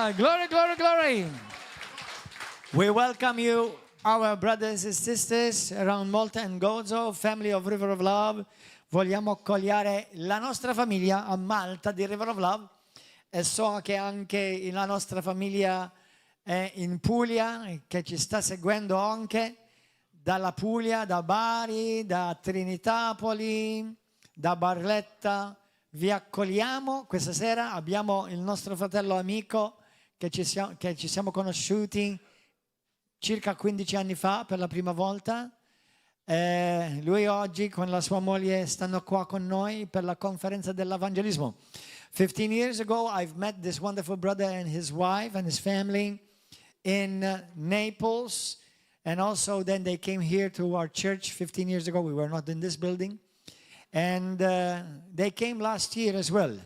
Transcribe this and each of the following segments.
Hallelujah. Glory, glory, glory. We welcome you, our brothers and sisters around Malta and Gozo, family of River of Love. Vogliamo accogliere la nostra famiglia a Malta di River of Love e so che anche la nostra famiglia è in Puglia, che ci sta seguendo anche dalla Puglia, da Bari, da Trinitapoli, da Barletta. Vi accogliamo questa sera. Abbiamo il nostro fratello amico che ci siamo conosciuti circa 15 anni fa per la prima volta. Lui oggi con la sua moglie stanno qua con noi per la conferenza dell'evangelismo. 15 years ago I've met this wonderful brother and his wife and his family in Naples, and also then they came here to our church 15 years ago. We were not in this building. And they came last year as well.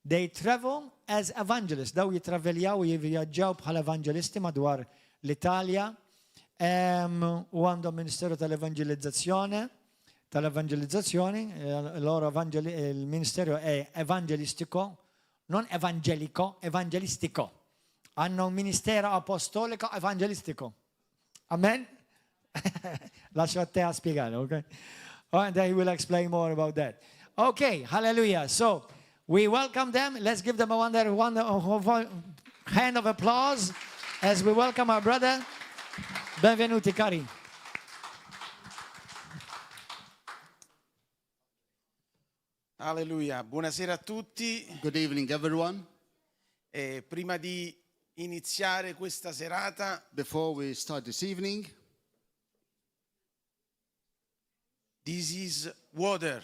They travel as evangelists. Daw jitravelljaw jivvjaġġaw bħala evangelisti madwar l-Italja u għandhom Ministeru tal-Evangelizzazzjoni. Il Ministeru è evangelistico, non evangelico, evangelistico. Hanno un ministero apostolico evangelistico. Amen? Lascio a te a spiegare, ok? And then he will explain more about that. Okay, hallelujah. So we welcome them. Let's give them a wonderful hand of applause as we welcome our brother. Benvenuti, cari. Alleluia. Buonasera a tutti. Good evening, everyone. Prima di iniziare questa serata, Before we start this evening, this is water,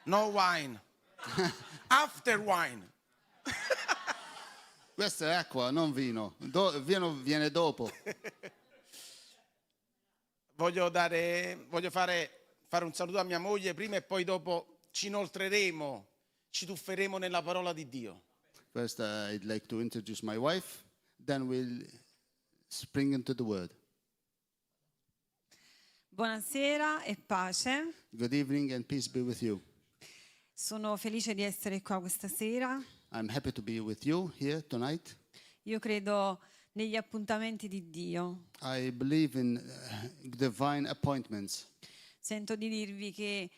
no wine. After wine. questa è acqua, non vino. Vino viene dopo. Voglio fare un saluto a mia moglie prima e poi dopo ci inoltreremo, ci tufferemo nella parola di Dio. First, I'd like to introduce my wife. Then we'll spring into the word. Buonasera e pace. Good evening and peace be with you. Sono felice di essere qua questa sera. I'm happy to be with you here tonight. Io credo negli appuntamenti di Dio. I believe in divine appointments. Sento di dirvi che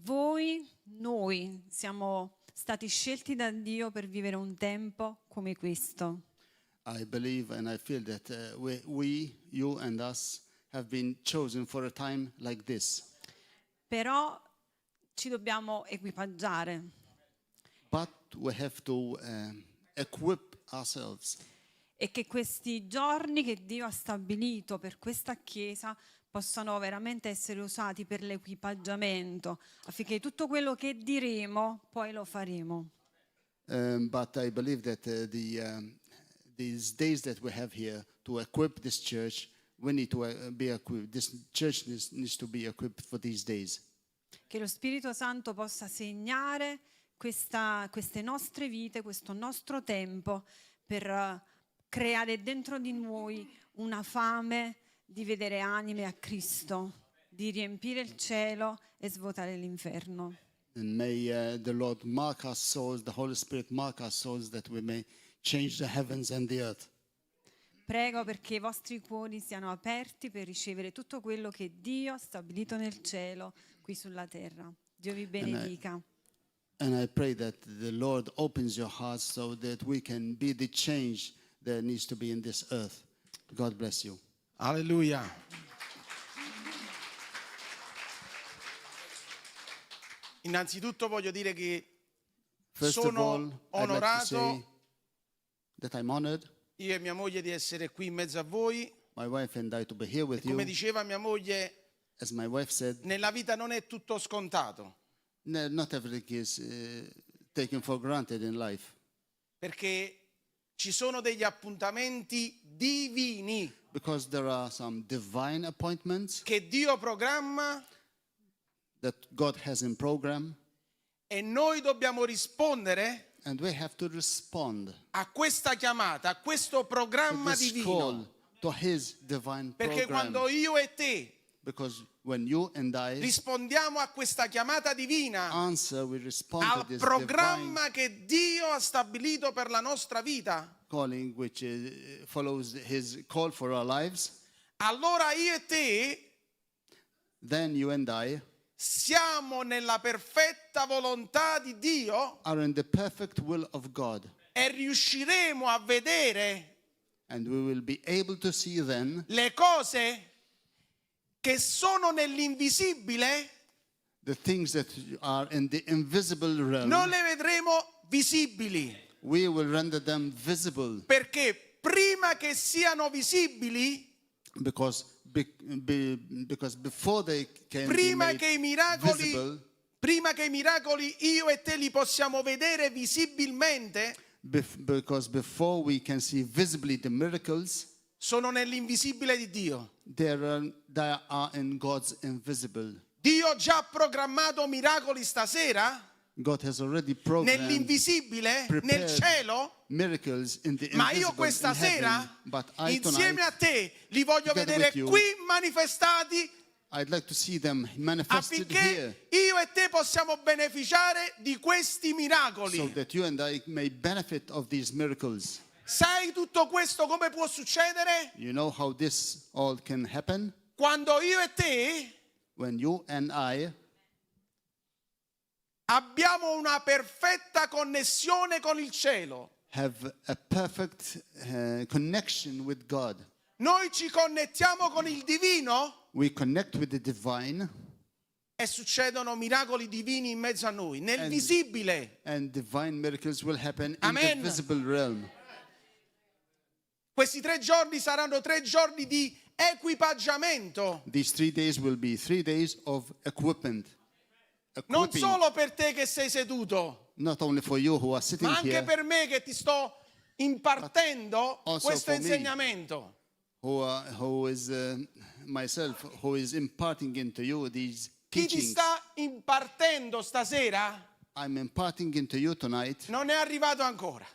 noi siamo stati scelti da Dio per vivere un tempo come questo. I believe and I feel that we, you and us, have been chosen for a time like this. Però ci dobbiamo equipaggiare. But we have to equip ourselves. E che questi giorni che Dio ha stabilito per questa Chiesa possano veramente essere usati per l'equipaggiamento, affinché tutto quello che diremo poi lo faremo. But I believe that these days that we have here to equip this church, we need to be equipped. This church needs to be equipped for these days. Che lo Spirito Santo possa segnare queste nostre vite, questo nostro tempo, per creare dentro di noi una fame di vedere anime a Cristo, di riempire il cielo e svuotare l'inferno. And may the Lord mark our souls, the Holy Spirit mark our souls, that we may change the heavens and the earth. Prego perché i vostri cuori siano aperti per ricevere tutto quello che Dio ha stabilito nel cielo qui sulla terra. Dio vi benedica. And I pray that the Lord opens your hearts so that we can be the change that needs to be in this earth. God bless you. Alleluia. Innanzitutto voglio dire che First of sono all, I'd like to onorato say that I'm honored, io e mia moglie di essere qui in mezzo a voi. my wife and I, to be here with Come you. diceva mia moglie, As my wife said, nella vita non è tutto scontato, not everything is taken for granted in life. perché ci sono degli appuntamenti divini Because there are some divine appointments che Dio programma that God has in program, e noi dobbiamo rispondere and we have to respond a questa chiamata, a questo to programma this divino. call, to His divine Perché program. quando io e te Because when you and I rispondiamo a questa chiamata divina, answer, we respond to al this programma divine che Dio ha stabilito per la nostra vita, calling which follows his call for our lives, allora io e te then you and I siamo nella perfetta volontà di Dio are in the perfect will of God. e riusciremo a vedere And we will be able to see then le cose che sono nell'invisibile, the things that are in the invisible realm. non le vedremo visibili, We will render them visible perché prima che siano visibili, because before they can be prima made che i miracoli, visible, prima che i miracoli io e te li possiamo vedere visibilmente, because before we can see visibly the miracles, sono nell'invisibile di Dio. they are in God's invisible. Dio già ha programmato miracoli stasera God has already programmed nell'invisibile, nel prepared cielo, miracles in the ma io invisible questa in heaven, sera but I insieme a tonight te li voglio together vedere with you, qui manifestati, I'd like to see them manifested here affinché io e te possiamo beneficiare di questi miracoli. so that you and I may benefit of these miracles. Sai tutto questo come può succedere? You know how this all can happen? Quando io e te When you and I abbiamo una perfetta connessione con il cielo. have a perfect connection with God. Noi ci connettiamo con il divino We connect with the divine, e succedono miracoli divini in mezzo a noi, nel visibile. and divine miracles will happen in Amen. the visible realm. Questi 3 giorni saranno 3 giorni di equipaggiamento. These 3 days will be 3 days of equipment. Non Equipping, solo per te che sei seduto, not only for you who are sitting ma anche here, per me che ti sto impartendo also questo for me. insegnamento. who is myself, who is imparting into you these Chi ti teachings. sta impartendo stasera I'm imparting into you tonight. non è arrivato ancora.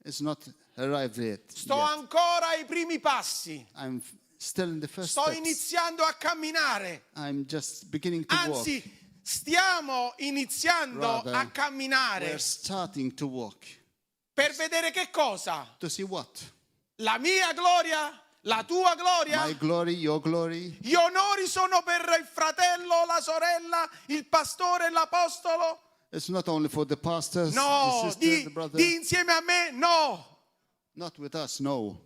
It's not arrived yet. Sto ancora ai primi passi. I'm still in the first Sto steps. iniziando a camminare. I'm just beginning to walk. Anzi, stiamo iniziando Rather, a camminare We're starting to walk. per vedere che cosa? To see what? La mia gloria, la tua gloria. My glory, your glory. Gli onori sono per il fratello, la sorella, il pastore, l'apostolo. It's not only for the pastors, the No, sister, the brother. di insieme a me, no. Not with us, no.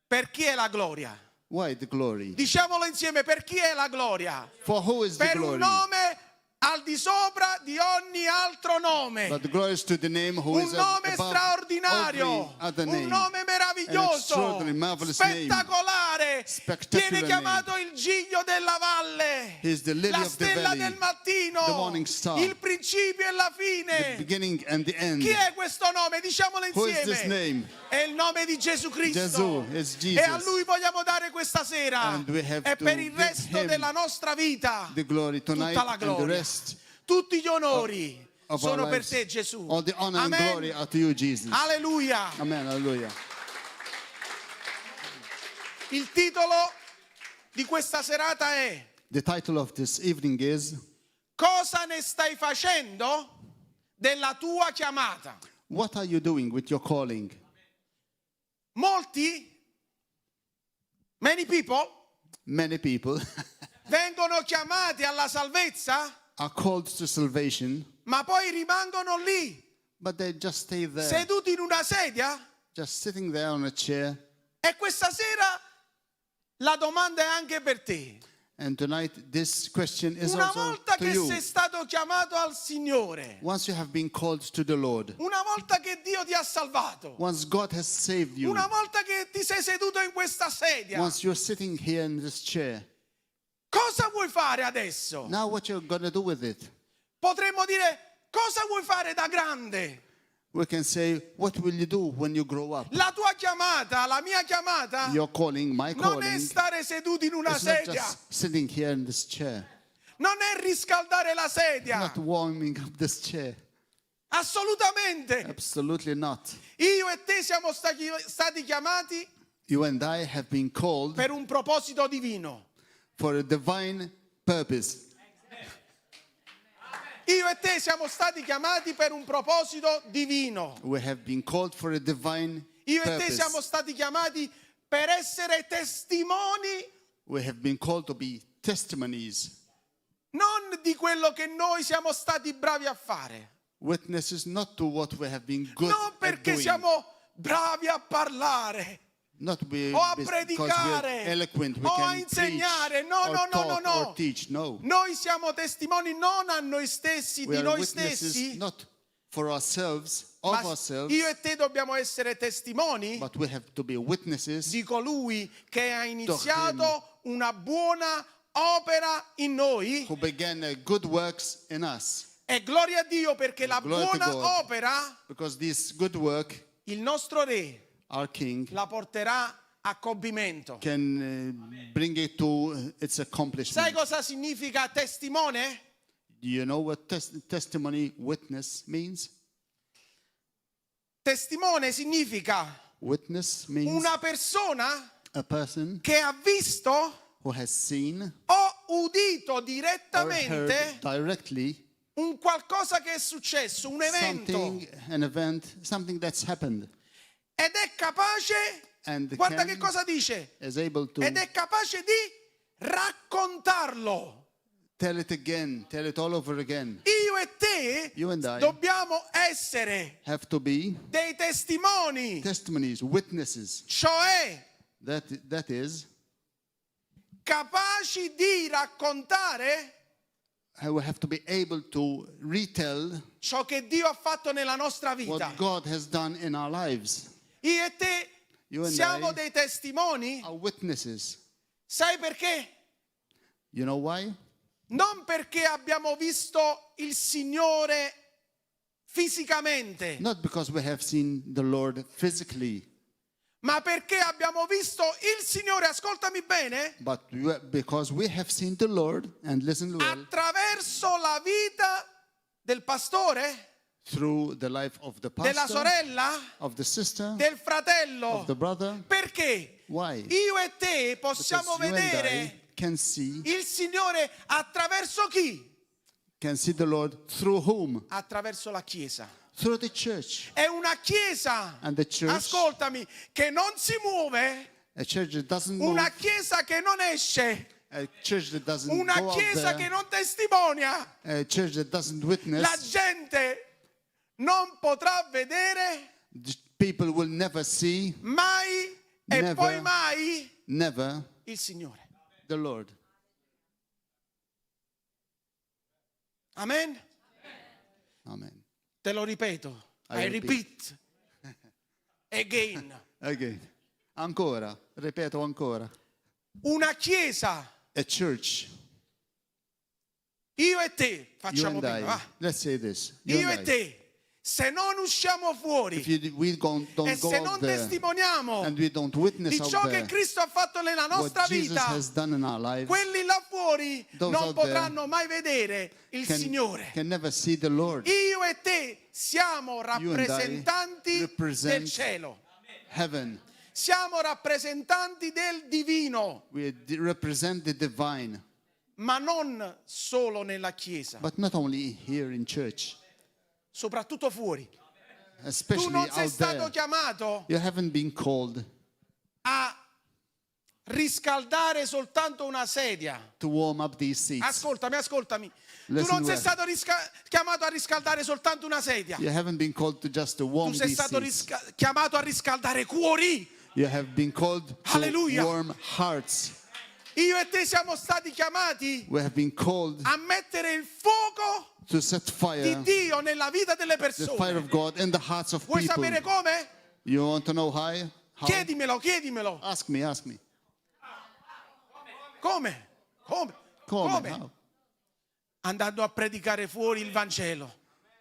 Per chi è la gloria? Why the glory? Diciamolo insieme, per chi è la gloria? For who is the Per un glory? nome al di sopra di ogni altro nome. But the glory is to the name who Un is nome above straordinario, every other un name. nome An meraviglioso, extraordinary, marvelous name. spettacolare. Spectacular Viene chiamato il giglio della valle, He is the lily la of the stella valley, del mattino, the morning star, il principio e la the fine. beginning and the end. Chi è questo nome? Diciamolo Who is this insieme. name? È il nome di Gesù Cristo. Gesù, it's E a Jesus. Lui vogliamo dare questa sera And we have e to per il give resto him della nostra vita The glory tonight tutta la and the gloria. rest Tutti gli onori of our sono per lives. te, Gesù. All the honor and Amen. glory are to you, Jesus. Alleluia. Amen, hallelujah. Il titolo di questa serata è: The title of this evening is Cosa ne stai facendo della tua chiamata? What are you doing with your calling? Many people Many people vengono chiamati alla salvezza, are called to salvation, ma poi rimangono lì, but they just stay there, seduti in una sedia. just sitting there on a chair. E questa sera la domanda è anche per te. And tonight, this question is Una also volta to che you. sei stato chiamato al Signore, Once you have been called to the Lord, una volta che Dio ti ha salvato, once God has saved you, una volta che ti sei seduto in questa sedia, once you're sitting here in this chair, cosa vuoi fare adesso? now what you're going to do with it? Potremmo dire, cosa vuoi fare da grande? We can say, what will you do when you grow up? La tua chiamata, la mia chiamata, Your calling, my non è calling, stare seduti in una is not sedia, just sitting here in this chair, non è riscaldare la sedia, not warming up this chair. assolutamente. Absolutely not. Io e te siamo stati chiamati You and I have been called per un proposito divino. for a divine purpose. Io e te siamo stati chiamati per un proposito divino. We have been called for a divine Io e te purpose. siamo stati chiamati per essere testimoni We have been called to be testimonies, non di quello che noi siamo stati bravi a fare, witnesses not to what we have been good non at perché doing, siamo bravi a parlare not o a because predicare we're eloquent, we o a can insegnare. preach No, or no, no, talk no, no. or teach. No, Noi siamo testimoni non a noi stessi, we di are noi witnesses stessi, not for ourselves, of ma ourselves, io e te dobbiamo essere testimoni but we have to be witnesses di colui che ha iniziato una buona opera in noi. who began good works in us. E gloria a Dio perché la Glory to buona God. opera Because this good work, il nostro Re our King, la porterà a compimento. can bring it to its Sai accomplishment. cosa significa testimone? Do you know what testimony, witness means? Testimone significa Witness means una persona a person che ha visto who has seen o udito or heard direttamente directly un qualcosa che è successo, un evento, something, an event, something that's happened, ed è capace, and guarda can- che cosa dice, is able to ed è capace di raccontarlo. tell it again, tell it all over again. Io e te You and I dobbiamo essere have to be dei testimoni, testimonies, witnesses. cioè That is, capaci di raccontare we have to be able to retell ciò che Dio ha fatto nella nostra vita. what God has done in our lives. Io e te You and siamo I dei testimoni. are witnesses. Sai perché? You know why? Non perché abbiamo visto il Signore fisicamente, Not because we have seen the Lord physically, ma perché abbiamo visto il Signore, ascoltami bene, but because we have seen the Lord, and listen well, attraverso la vita del pastore, through the life of the della pastor, sorella, of the sister, del fratello. of the brother. Perché Why? io e te possiamo Because you and vedere I can see il Signore attraverso chi? the Lord through whom? Attraverso la Chiesa. Through the church. È una Chiesa, And the church, ascoltami, che non si muove, a church that doesn't move, una Chiesa che non esce, a church that doesn't una go out Chiesa che there, non testimonia. a church that doesn't La witness. gente non potrà vedere The people will never see, mai e Never. poi mai never, il Signore. the Lord. Amen? Amen. Te lo ripeto. I I repeat. Again. Again. Ancora, ripeto ancora. Una Chiesa, A church, io e te, you facciamo and prima, I, va. let's say this. You Io and e I. te, se non usciamo fuori We don't e go se out non there testimoniamo and we don't witness di out ciò che there Cristo ha fatto nella what nostra Jesus vita, has done in our lives, quelli là fuori Those non out there potranno mai vedere il Signore. can never see the Lord. Io e te siamo You and I rappresentanti represent del cielo. Heaven. Siamo rappresentanti del divino, We represent the divine, ma non solo nella Chiesa, but not only here in church, soprattutto fuori. Tu especially non sei out stato there. chiamato You haven't been called a riscaldare soltanto una sedia. to warm up these seats. Ascoltami. Tu Listen non sei well. stato chiamato a riscaldare soltanto una sedia. You haven't been called to just to warm Tu sei these stato seats. chiamato a riscaldare cuori. You have been called to Hallelujah. warm hearts. Io e te siamo stati chiamati We have been called a mettere il fuoco to set di fire, Dio nella vita delle the fire persone. of God in the hearts of Vuoi people. sapere come? You want to know how? Chiedimelo. Ask me. Come? How? Andando a predicare fuori il Vangelo.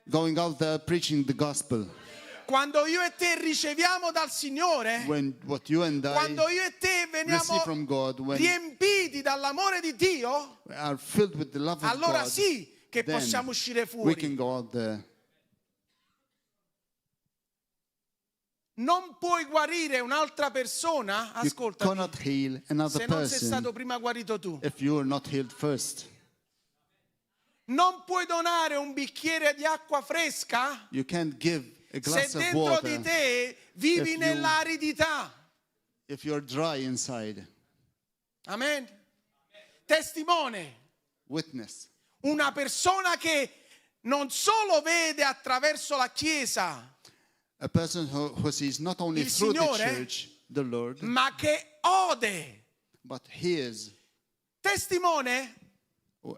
Going out there preaching the gospel. Quando io e te riceviamo dal Signore, When what you and I quando io e te veniamo receive from God, when riempiti dall'amore di Dio, we are filled with the love of allora God, sì che then possiamo uscire we fuori. can go out there. non puoi guarire un'altra persona, You ascoltami, cannot heal another se non sei person stato prima guarito tu. if you are not healed first. Non puoi donare un bicchiere di acqua fresca You can't give a se glass of dentro di water te vivi if you- nell'aridità. if you're dry inside. Amen. Testimone. Witness. Una persona che non solo vede attraverso la Chiesa, A person who sees not only Il through the Signore, church, the Lord, ma che ode. but hears. Testimone,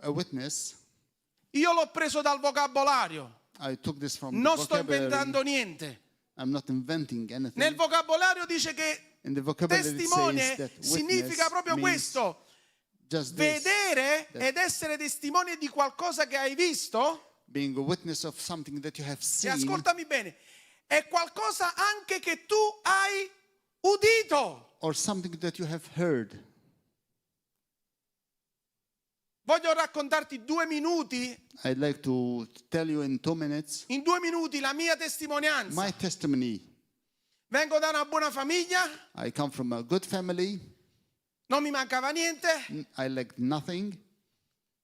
A witness. io l'ho preso dal vocabolario. I took this from Non the sto vocabulary. inventando niente. I'm not inventing anything. Nel vocabolario dice che In the vocabulary it testimone says that significa witness proprio means questo. just this. Vedere ed essere testimone di qualcosa che hai visto. Being a witness of something that you have E seen. ascoltami bene, è qualcosa anche che tu hai udito. Or something that you have heard. Voglio raccontarti 2 minuti, I'd like to tell you in 2 minutes in 2 minuti la mia testimonianza. my testimony. Vengo da una buona famiglia, I come from a good family. non mi mancava niente, I lacked nothing.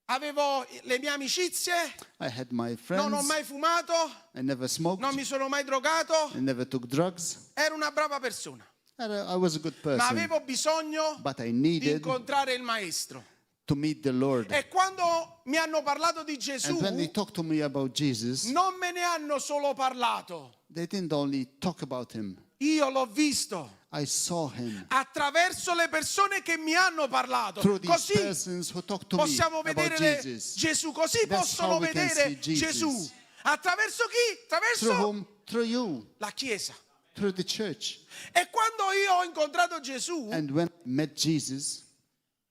avevo le mie amicizie, I had my non ho friends. mai fumato, I never smoked. non mi sono mai drogato, I never took drugs. ero una brava persona, I was a good ma person. avevo bisogno But I di needed incontrare il Maestro. to meet the Lord. E quando mi hanno parlato di Gesù, And when they talked to me about Jesus, non me ne hanno solo parlato, they didn't only talk about him. io l'ho visto. I saw him. Attraverso le persone che mi hanno parlato, Through these così persons who talked to me possiamo about vedere Jesus. Gesù, così That's possono how we can vedere see Jesus. Gesù. Attraverso chi? Through Attraverso whom? Through you. la Chiesa. Through the church. E quando io ho incontrato Gesù, And when I met Jesus,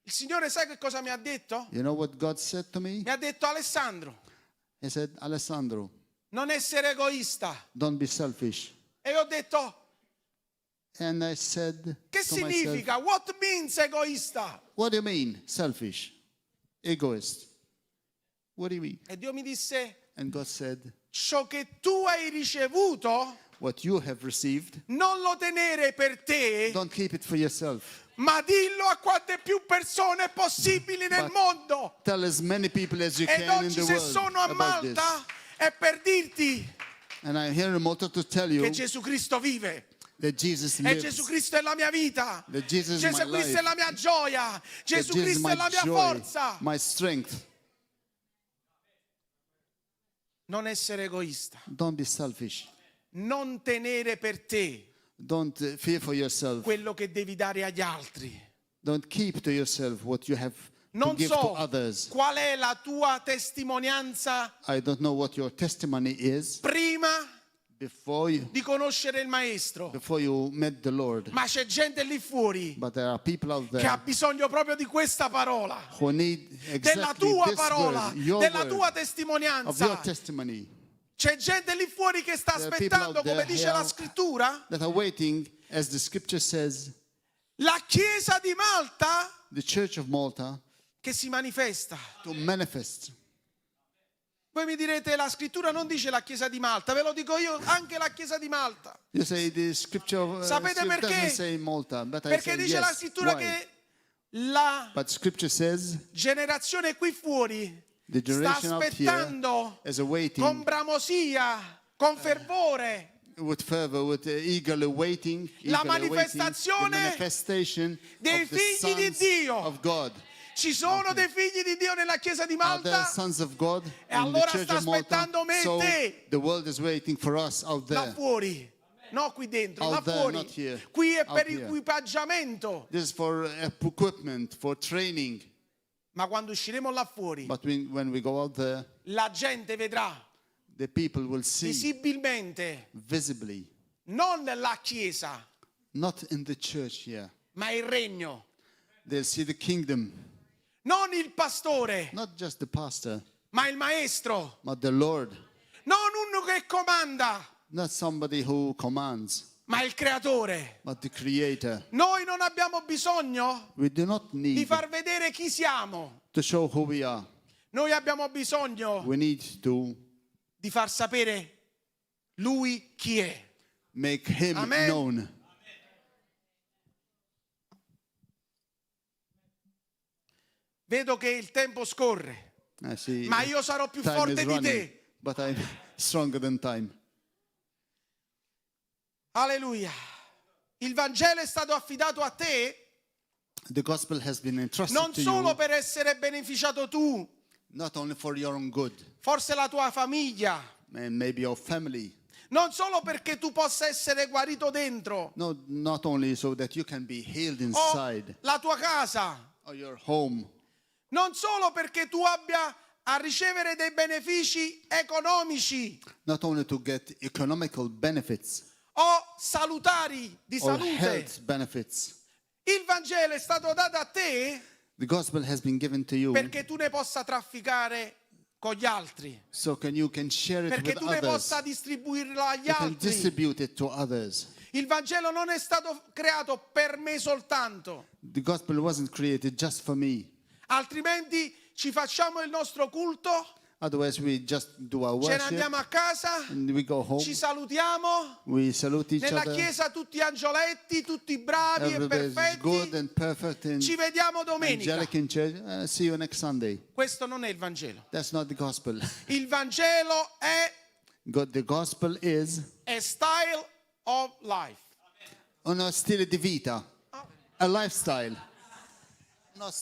il Signore sai che cosa mi ha detto? you know what God said to me? Mi ha detto: Alessandro, He said, Alessandro, non essere egoista. don't be selfish. E io ho detto: And I said che to myself, significa? What means egoista? what do you mean, selfish? Egoist. What do you mean? E Dio mi disse: And God said, ciò che tu hai ricevuto what you have received, non lo tenere per te, don't keep it for yourself. ma dillo a quante più persone possibili nel But mondo. Tell as many people as you Ed can in oggi the se world sono a about this. Malta è per dirti And I'm here in Malta to tell you che Gesù Cristo vive. that Jesus E lives. Gesù Cristo è la mia vita. That Jesus is Gesù my Cristo life. è la mia gioia. That Gesù Jesus is Cristo è la my mia joy, forza. my strength. Non essere egoista. Don't be selfish. Non tenere per te Don't fear for yourself. quello che devi dare agli altri. Don't keep to yourself what you have to Non give to so others. qual è la tua testimonianza I don't know what your testimony is prima before di conoscere il Maestro. you met the Lord. Ma c'è gente lì fuori But there are people out che there ha bisogno proprio di questa parola, who need della exactly tua this parola, word, your della word, tua of your testimonianza. testimony. C'è gente lì fuori che sta There are people aspettando, out there come dice la here scrittura, that are waiting, as the scripture says, la Chiesa di Malta the Church of Malta che si manifesta. to manifest. Voi mi direte, la scrittura non dice la Chiesa di Malta, ve lo dico io, anche la Chiesa di Malta. You say the scripture Sapete perché? doesn't say Malta, but I Perché say dice la yes. scrittura Why? che la But scripture says generazione qui fuori the sta generation out here aspettando is awaiting con bramosia, con fervore, with fervor, with eagerly waiting, la eagerly waiting manifestazione the manifestation dei of the figli di sons Dio. of God. Ci sono dei figli di Dio nella Chiesa di Are there Malta? sons of God E in the allora Church sta of Malta? aspettando me e So te. the world is waiting for us out Là there. fuori, no qui dentro, Out là there, fuori. not here. Qui è Out per here. equipaggiamento. This is for equipment, for training. Ma quando usciremo là fuori, But when we go out there, la gente vedrà the people will see visibilmente visibly, non la Chiesa, not in the church here. ma il regno. They'll see the kingdom, Non il pastore, not just the pastor, ma il maestro. but the Lord. Non uno che comanda, Not somebody who commands, ma il creatore. but the creator. Noi non abbiamo bisogno We do not di need far vedere chi siamo. to show who we are. Noi abbiamo bisogno We need to di far sapere lui chi è. Make him Amen. known. Vedo che il tempo scorre, I see ma io sarò più time forte is di running, te. but I'm stronger than time. Alleluia. Il Vangelo è stato affidato a te The gospel has been entrusted non to solo you, per essere beneficiato tu, not only for your own good, forse la tua famiglia, and maybe your family. non solo perché tu possa essere guarito dentro, No, not only so that you can be healed o inside, la tua casa, or your home, non solo perché tu abbia a ricevere dei benefici economici not only to get economical benefits o salutari di or salute. health benefits. Il Vangelo è stato dato a te The gospel has been given to you perché tu ne possa trafficare con gli altri, so you can share it perché with tu ne others. possa distribuirlo agli You can altri. distribute it to others. Il Vangelo non è stato creato per me soltanto, The gospel wasn't created just for me. altrimenti ci facciamo il nostro culto, Otherwise, we just do our ce ne worship andiamo a casa, and we go home. ci salutiamo, We salute each nella other. chiesa tutti angioletti, tutti bravi e Everybody's good perfetti, and perfect and ci vediamo domenica. angelic in church. See you next Sunday. Questo non è il Vangelo. That's not the gospel. Il Vangelo è The gospel is a style of life. uno stile di vita, a lifestyle.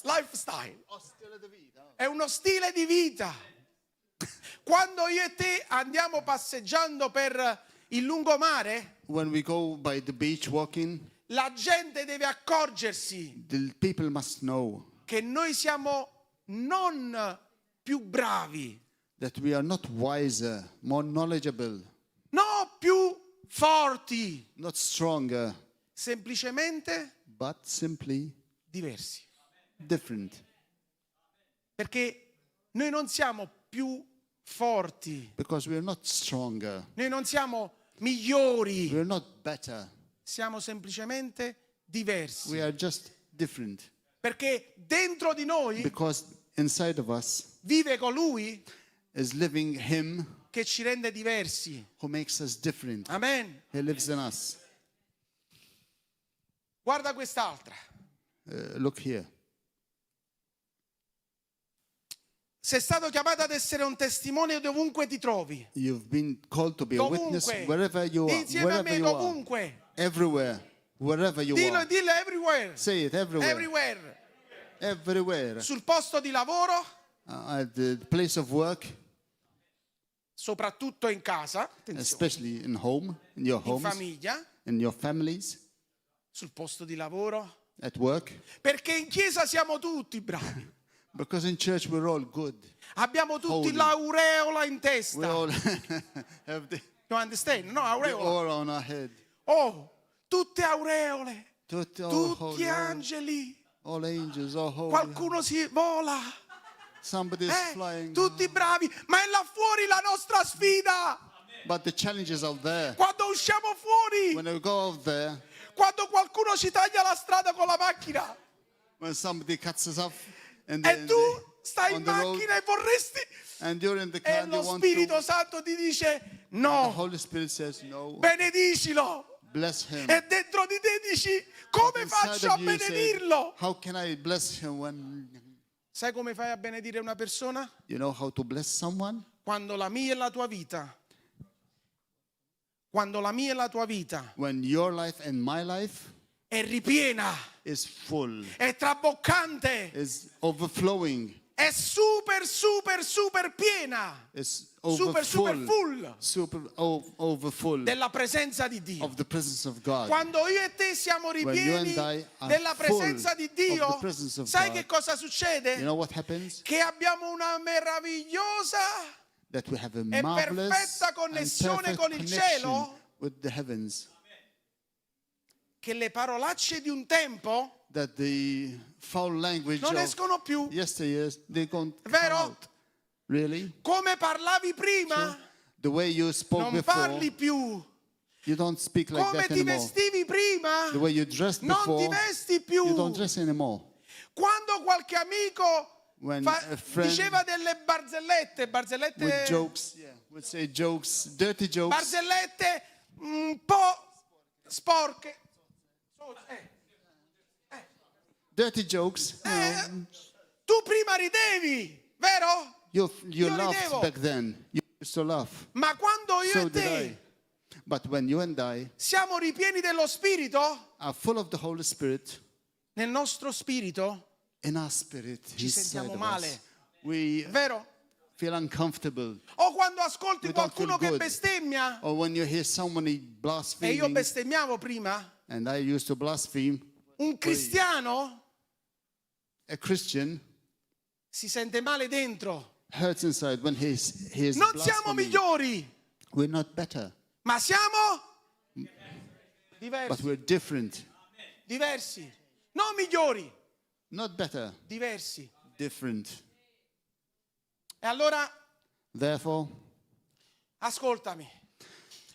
Lifestyle. È uno stile di vita. Quando io e te andiamo passeggiando per il lungomare, When we go by the beach walking, la gente deve accorgersi the people must know che noi siamo non più bravi, that we are not wiser, more knowledgeable, no più forti, not stronger, semplicemente but simply diversi. different. Perché noi non siamo più forti, Because we are not stronger, noi non siamo migliori, we are not better, siamo semplicemente diversi. we are just different. Perché dentro di noi Because inside of us vive colui is living Him che ci rende diversi. who makes us different. Amen. He lives in us. Guarda quest'altra. Look here. Sei stato chiamato ad essere un testimone dovunque ti trovi. You've been called to be a witness Dovunque. wherever you are. Insieme a Wherever me, you are. dovunque. Everywhere. Wherever you Dillo, are. dillo everywhere. Say it everywhere. Everywhere. Everywhere. Sul posto di lavoro, At the place of work, soprattutto in casa, attenzione, especially in home, in your in homes, famiglia, in your families, sul posto di lavoro. at work. Perché in chiesa siamo tutti bravi. Because in church we're all good. Abbiamo tutti Holy. l'aureola in We testa. all have the You understand? No, aureola. aura on our head. Oh, tutte aureole. Tutti all Tutti holy, angeli. all angels, all holy. Qualcuno si vola. Somebody's flying. Tutti bravi. Ma è là fuori la nostra sfida. But the challenges out there. Quando usciamo fuori. When we go out there, Quando qualcuno ci taglia la strada con la macchina. when somebody cuts us off and, E tu stai on in the road, macchina e vorresti. and you're in the car E and you lo want Spirito to, Santo ti dice the no, Holy Spirit says no, benedicilo. bless him. E dentro di te dici come Inside faccio a of you you say, benedirlo? how can I bless him when Sai come fai a benedire una persona? you know how to bless someone? Quando la mia e la tua vita, quando la mia e la tua vita When your life and my life è ripiena, is full, è traboccante, is overflowing, è super piena, is super full overfull della presenza di Dio. of the presence of God. Quando io e te siamo you ripieni and I are della full presenza di of Dio, the presence of sai God. che cosa succede? You know what happens? Che abbiamo una meravigliosa That we have a e marvelous perfetta and connessione perfect con il connection cielo, with the heavens. che le parolacce di un tempo That the foul language non of escono più. yesteryears, they don't come Vero? out. Really? Come parlavi prima, The way you spoke non before, parli più. you don't speak like Come that ti anymore. vestivi prima, The way you dressed non ti before, vesti più. you don't dress anymore. Quando qualche amico When a friend diceva delle barzellette, with jokes, would say jokes, dirty jokes, barzellette un po' sporche. Dirty jokes. Tu prima ridevi, vero? You Io laughed ridevo. back then. You used to laugh. Ma quando io So e did te I. But when you and I siamo ripieni dello Spirito, are full of the Holy Spirit, nel nostro spirito in our spirit, ci inside sentiamo of male, us, we vero? feel uncomfortable. O quando ascolti We don't qualcuno feel che good. bestemmia, Or when you hear somebody e io blaspheming, bestemmiavo prima, and I used to blaspheme, un cristiano a Christian si sente male dentro. hurts inside when he is Non siamo blaspheming. migliori, We're not better, ma siamo but diversi. we're different. Diversi. Non migliori, Not better, diversi. different. E allora, Therefore, ascoltami.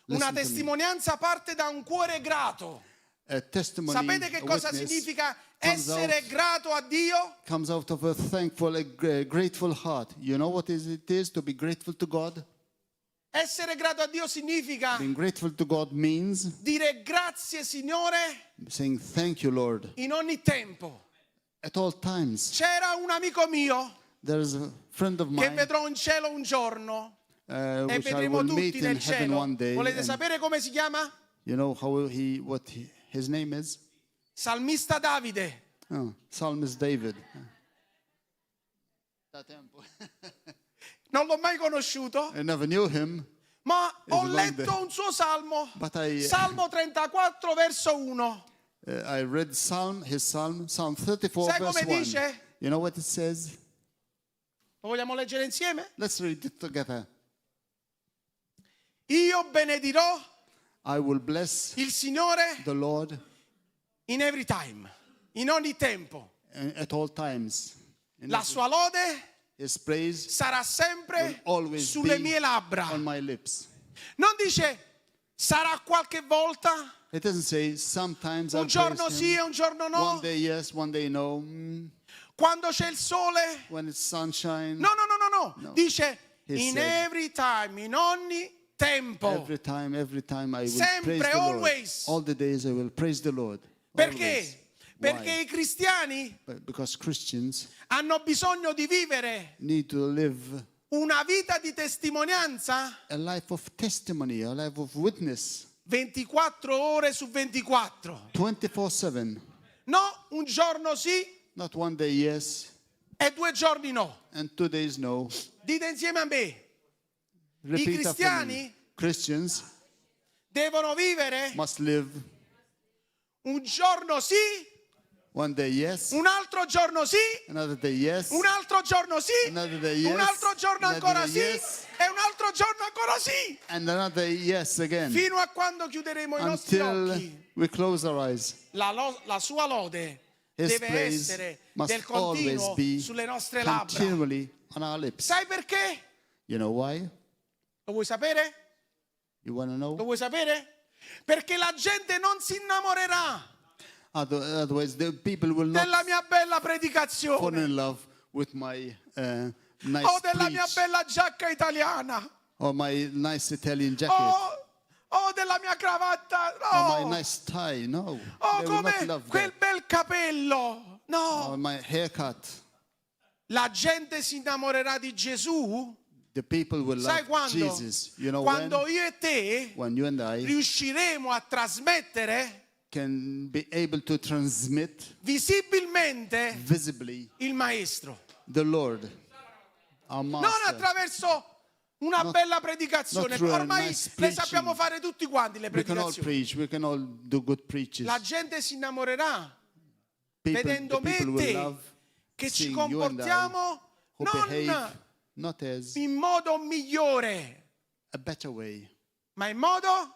Listen Una to me. testimonianza parte da un cuore grato. a testimony, Sapete che a cosa witness significa comes essere out- grato a Dio? comes out of a thankful, grateful heart. You know what it is to be grateful to God? Essere grato a Dio significa Being grateful to God means dire grazie Signore saying thank you, Lord, in ogni tempo. at all times. C'era un amico mio There's a friend of che mine vedrò in cielo un giorno e which I vedremo will meet tutti in nel heaven cielo. one day. Volete And sapere come si chiama? you know how his name is? Salmista Davide. Oh, Psalmist David. Non l'ho mai conosciuto, I never knew him, ma ho long letto day. un suo salmo. but I Salmo 34, verso 1. I read his Psalm 34, Sai verse come 1. dice? You know what it says? Lo vogliamo leggere insieme? Let's read it together. Io benedirò I will bless il Signore the Lord in every time, in ogni tempo. at all times. La sua lode His praise sarà will sempre always sulle be mie labbra. on my lips. Non dice sarà qualche volta, It doesn't say sometimes I'll un giorno praise sì him. e un giorno no, One day yes, one day no. quando c'è il sole. When it's sunshine, No. No. Dice He in said, every time, in ogni tempo. every time I will Sempre, praise the always. Lord. All the days I will praise the Lord. Perché? Always. Perché Why? i cristiani Because Christians hanno bisogno di vivere need to live una vita di testimonianza a life of testimony, a life of witness, 24 ore su 24. 24/7. No, un giorno sì Not one day yes e 2 giorni no. and 2 days no. Dite insieme a me, Repeat after cristiani me. Christians devono vivere must live un giorno sì, one day yes, un altro giorno sì, another day yes, un altro giorno sì, Another day yes, un altro giorno another ancora day sì yes. e un altro giorno ancora sì, and another yes again, fino a quando chiuderemo i nostri until occhi. we close our eyes. La sua lode His deve praise essere must del continuo always be sulle nostre labbra. continually on our lips. Sai perché? You know why? Lo vuoi sapere? You want to Lo know? vuoi sapere? Perché la gente non si innamorerà Otherwise, the people will not della mia bella fall predicazione in love with my nice o della mia preach bella giacca italiana or my nice Italian jacket o della mia cravatta, or my no, nice tie. No, o they will not come love quel that. bel capello, no. Or my haircut. La gente si innamorerà di Gesù, The people will sai love quando? Jesus. You know Quando io e te when you and I riusciremo a trasmettere can be able to transmit visibilmente visibly il Maestro. the Lord, our Non Master. attraverso una Not- bella predicazione, not through a ormai nice le preaching. sappiamo fare tutti quanti le We can all predicazioni. preach. We can all do good preaches. La gente si innamorerà The vedendo me people e will te love che ci seeing you and I comportiamo who non behave not as in modo migliore, a better way, ma in modo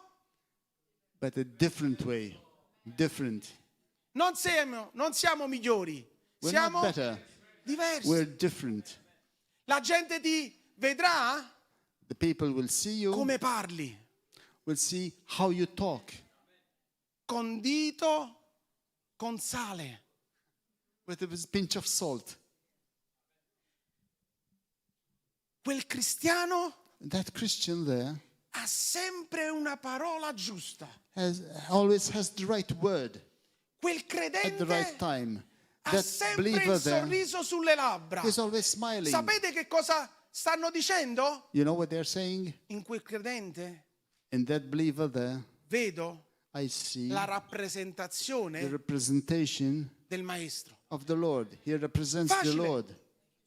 but a different way. Different. non siamo migliori, We're siamo not better. diversi. We're different. La gente ti vedrà The people will see you, come parli, will see how you talk condito con sale. with a pinch of salt. Quel cristiano That Christian there ha sempre una parola giusta. Always has the right word Quel at the right credente time. ha That sempre believer il there sorriso sulle labbra. is always smiling. Sapete che cosa stanno dicendo? You know what they're saying? In quel credente In that believer there, vedo I see la the rappresentazione representation del Maestro. of the Lord. He represents the Facile. Lord.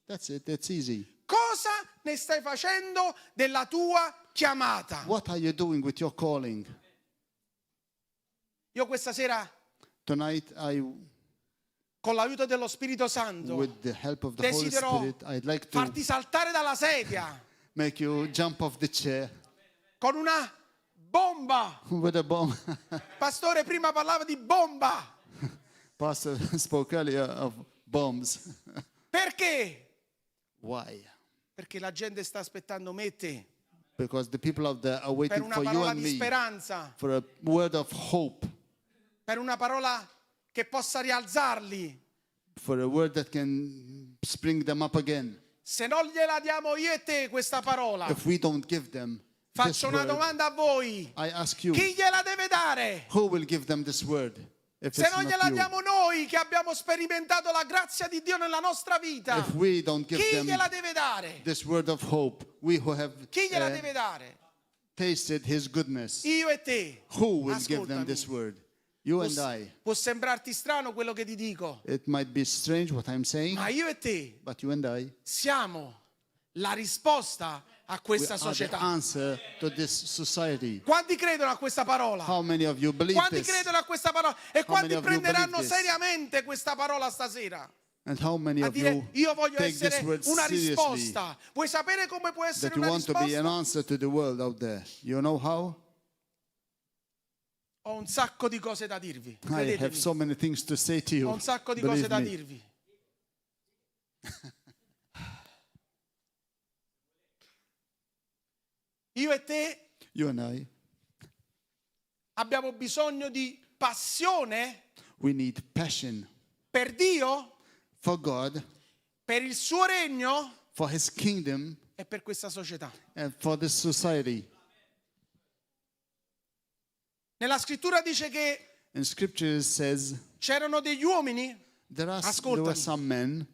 That's it. That's easy. Cosa ne stai facendo della tua chiamata? What are you doing with your calling? Io questa sera, Tonight, con l'aiuto dello Spirito Santo, with the help of the Holy desidero Spirit, I'd like to farti saltare dalla sedia make you jump off the chair con una bomba. with a bomb. Pastore prima parlava di bomba. Pastor spoke earlier of bombs. Perché? Why? Perché la gente sta aspettando me e te Because the people out there are per waiting una for you parola and di me speranza, for a word of hope, per una parola che possa rialzarli. for a word that can spring them up again. Se non gliela diamo io e te questa parola, If we don't give them this faccio una word, domanda a voi. I ask you, Chi gliela deve dare? who will give them this word? If Se it's non not gliela you. diamo noi che abbiamo sperimentato la grazia di Dio nella nostra vita, If we don't give chi them gliela deve dare? this word of hope, we who have Chi gliela deve dare? tasted his goodness, Io e te. who will give them Ascoltami. this word? You and I. Può sembrarti strano quello che ti dico, It might be strange what I'm saying, ma io e te but you and I, siamo la risposta a we questa are the società. answer to this society. Quanti credono a questa parola? How many of you believe Quanti this? credono a questa parola? E How quanti many of you prenderanno believe this? seriamente questa parola stasera? And how many A of dire, you io voglio take this essere word una seriously? risposta. Vuoi sapere come può essere That you una want to be an risposta? answer to the world out there. You know how? Ho un sacco di cose da dirvi. I have Credetemi. so many things to say to Ho you. un sacco di cose Believe da me. dirvi. Io e te You and I, abbiamo bisogno di passione we need passion per Dio, for God, per il suo regno for his kingdom, e per questa società. and for this society. Nella scrittura dice che In scripture it says c'erano degli uomini there were Ascoltami. some men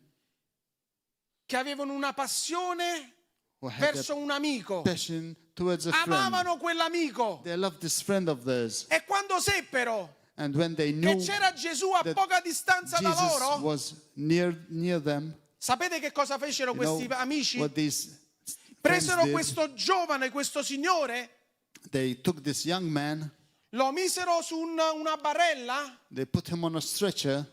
che avevano una passione who had verso a un amico. passion towards a friend. Amavano quell'amico. They loved this friend of theirs. E quando seppero And when they che knew c'era Gesù a that poca distanza da Jesus loro, was near them, sapete che cosa fecero you know questi amici? what these friends Presero did? questo giovane, questo signore, They took this young man, lo misero su una barella they put him on a stretcher,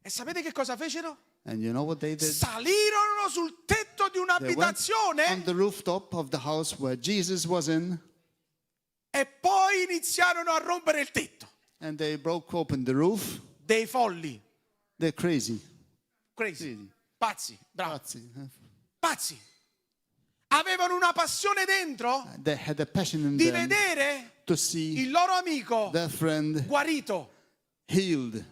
e sapete che cosa fecero? and you know what they did? Salirono sul tetto di They went on un'abitazione the rooftop of the house where Jesus was in, e poi iniziarono a rompere il tetto. and they broke open the roof. Dei folli, They're crazy. crazy, Crazy. pazzi, bravo, Pazzi. pazzi. Avevano una passione dentro They had a passion in di them vedere to see il loro amico their friend guarito. healed.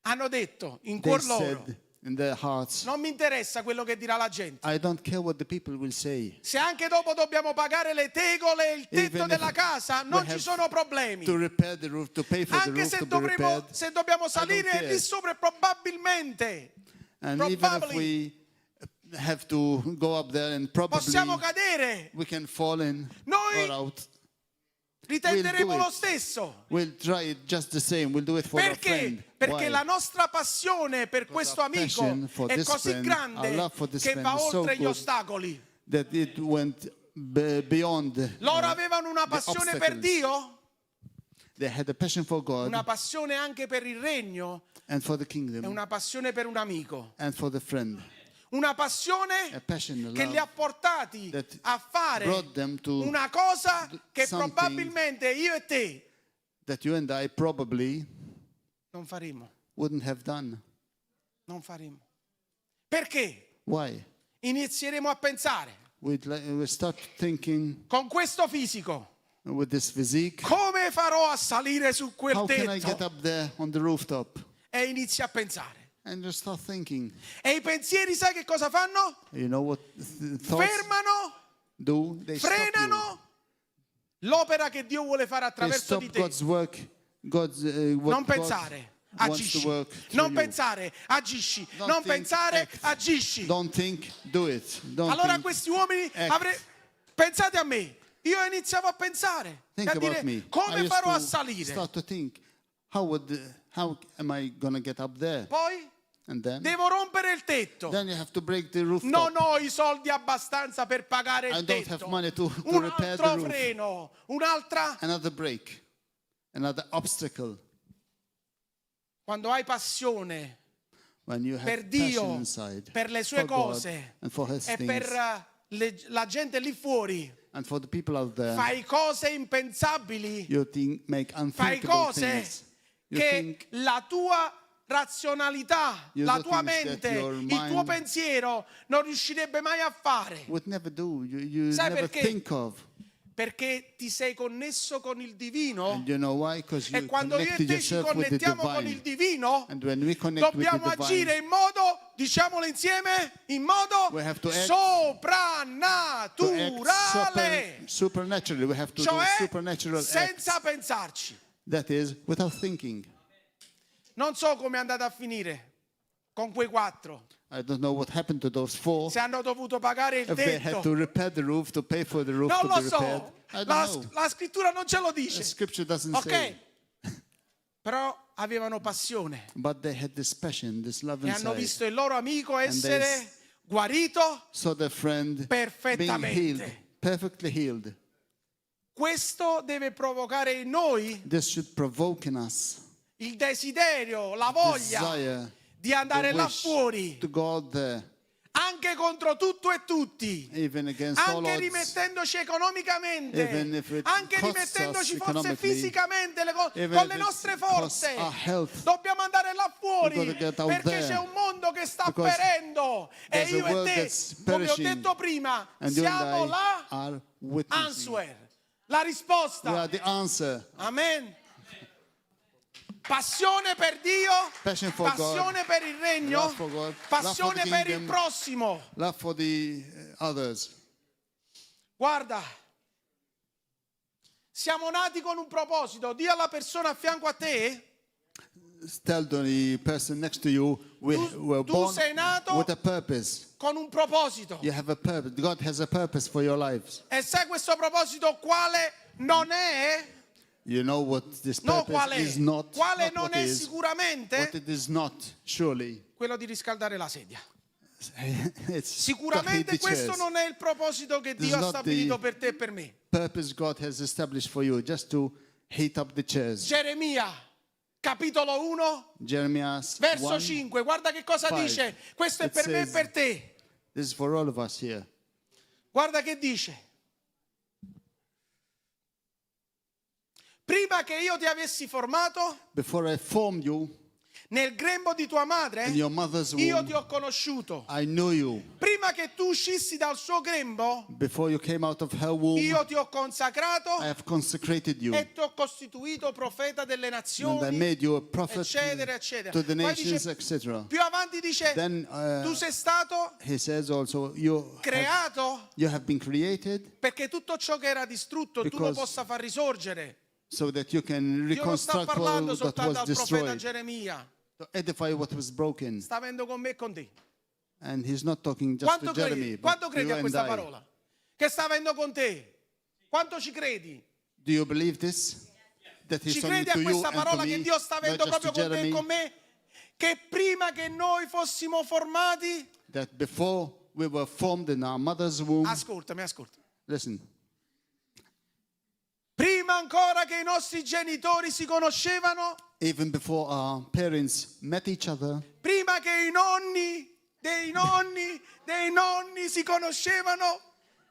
Hanno detto in They cuor loro, said in their hearts, non mi interessa quello che dirà la gente. I don't care what the people will say. Se anche dopo dobbiamo pagare le tegole e il tetto Even della if casa, we non ci have sono problemi. To repair the roof, to pay for the Anche roof se, to be repaired. se dobbiamo salire care. lì sopra probabilmente And even if probably we have to go up there and probably possiamo cadere. we can fall in Noi or out. Ritenderemo We'll do lo it. stesso. We'll try it just the same. We'll do it for our friend. Perché? Perché Why? la nostra passione per questo our amico passion for è this così friend, grande our love for this che friend va is so oltre gli good. ostacoli. That it went beyond. Loro avevano una the passione per obstacles. Dio, They had a passion for God una passione anche per il regno and for the e kingdom una passione per un amico. and for the friend. Una passione A passion, a che li ha love portati that a fare brought them to una cosa che something probabilmente io e te that you and I probably non faremo. wouldn't have done. Non faremo. Perché? Why? Inizieremo a pensare We start thinking con questo fisico. with this physique, Come farò a salire su quel how can I get tetto? up there on the rooftop? E inizi a pensare. And you start thinking, E i pensieri sai che cosa fanno? you know what thoughts? Fermano do, they stop you. frenano l'opera che Dio vuole fare They attraverso stop di te. God's work. What Non God pensare, wants agisci. to work through Non you. pensare, agisci. Don't Non think, pensare, act. agisci. Don't think, do it. Don't Allora think, questi uomini act. pensate a me. Io iniziavo a pensare, think a about dire me. I come used farò a to salire. start to think, how am I going to get up there? Poi And then devo rompere il tetto. you have to break the rooftop. Non ho i soldi abbastanza per pagare I il don't tetto. have money to Un repair the altro roof. freno, un'altra. Another break, another obstacle. Quando hai passione When you have per passion Dio, inside, per le sue for God cose and for His e things, per la gente lì fuori, and for the people out there, fai cose impensabili, you make fai unthinkable cose things. You che think la tua razionalità, You la do tua things that mente, your il tuo mind pensiero non riuscirebbe mai a fare. would never do. You Sai never perché? think of. Perché ti sei connesso con il divino. And you know why? Because you E quando io e connected te ci yourself with the connettiamo con il divine. divino, And when we connect with the dobbiamo agire divine, in modo, diciamolo insieme, in modo We have to act- to act soprannaturale, supernaturally. We have to do cioè supernatural senza acts. pensarci. That is, without thinking. Non so come è andata a finire con quei 4. I don't know what happened to those 4. Se hanno dovuto pagare il If they had to tetto. repair the roof, to pay for the roof Non to lo be repaired. so. I don't La, know. la scrittura non ce lo The dice. scripture doesn't Ok? say. Però avevano passione But they had this passion, this love e hanno inside. visto il loro amico they essere guarito. So their friend being Perfettamente. healed, perfectly healed. Questo deve provocare in noi This should provoke in us il desiderio, la voglia desire, di andare the là wish fuori, to go out there, anche contro tutto e tutti, even against all anche odds. rimettendoci economicamente, Even if it anche costs rimettendoci us forse economically, fisicamente even con if le it nostre costs forze. our health. Dobbiamo andare là fuori We've got to get out perché there. c'è un mondo che sta Because perendo e there's a io e world te, that's come ho perishing. detto prima, And you siamo and I là, are witnessing. answer, la We risposta. are the answer. Amen. Passione per Dio, Passion for passione God, per il regno, love for God, passione love for the per il kingdom. prossimo. Love for the others. Guarda, siamo nati con un proposito. Dì alla persona a fianco a te, Tell the person next to you, we were tu born sei nato with a purpose. con un proposito. You have a purpose. God has a purpose for your lives. E sai questo proposito quale non è? You know what this No, purpose qual è? is not. Quale Not non what è is. sicuramente? What it is not, surely. Quello di riscaldare la sedia. It's Sicuramente the questo chairs. non è il proposito che This Dio is ha not stabilito the- per te e per me. Purpose God has established for you, just to heat up the chairs. Geremia, capitolo 1, Jeremiah verso 1, 5. Guarda che cosa 5. dice. Questo è It per me e says- per te. This is for all of us here. Guarda che dice. Prima che io ti avessi formato Before I formed you nel grembo di tua madre, in your mother's io womb, ti ho conosciuto. I knew you. Prima che tu uscissi dal suo grembo, Before you came out of her womb, io ti ho consacrato I have consecrated you. e ti ho costituito profeta delle And I nazioni, made you a prophet eccetera, eccetera. to the Poi nations, dice, etc. più avanti dice, Then tu sei stato he says also, you creato have been created perché tutto ciò che era distrutto tu lo Because possa far risorgere. so that you can Dio non sta reconstruct all parlando that soltanto was al profeta destroyed, Geremia, to edify what was broken. sta avendo con me e con te. And he's not talking just Quanto to Jeremy, credi? Quanto but credi you a and questa I. parola? Che sta avendo con te? Quanto ci credi? Do you believe this? That he's Ci talking credi a to you questa and to parola che me, Dio sta not avendo just to proprio con te e Jeremy? con me? Che prima che noi fossimo formati, That before we were formed in our mother's womb, ascoltami, listen, prima ancora che i nostri genitori si conoscevano, even before our parents met each other, prima che i nonni dei nonni dei nonni si conoscevano,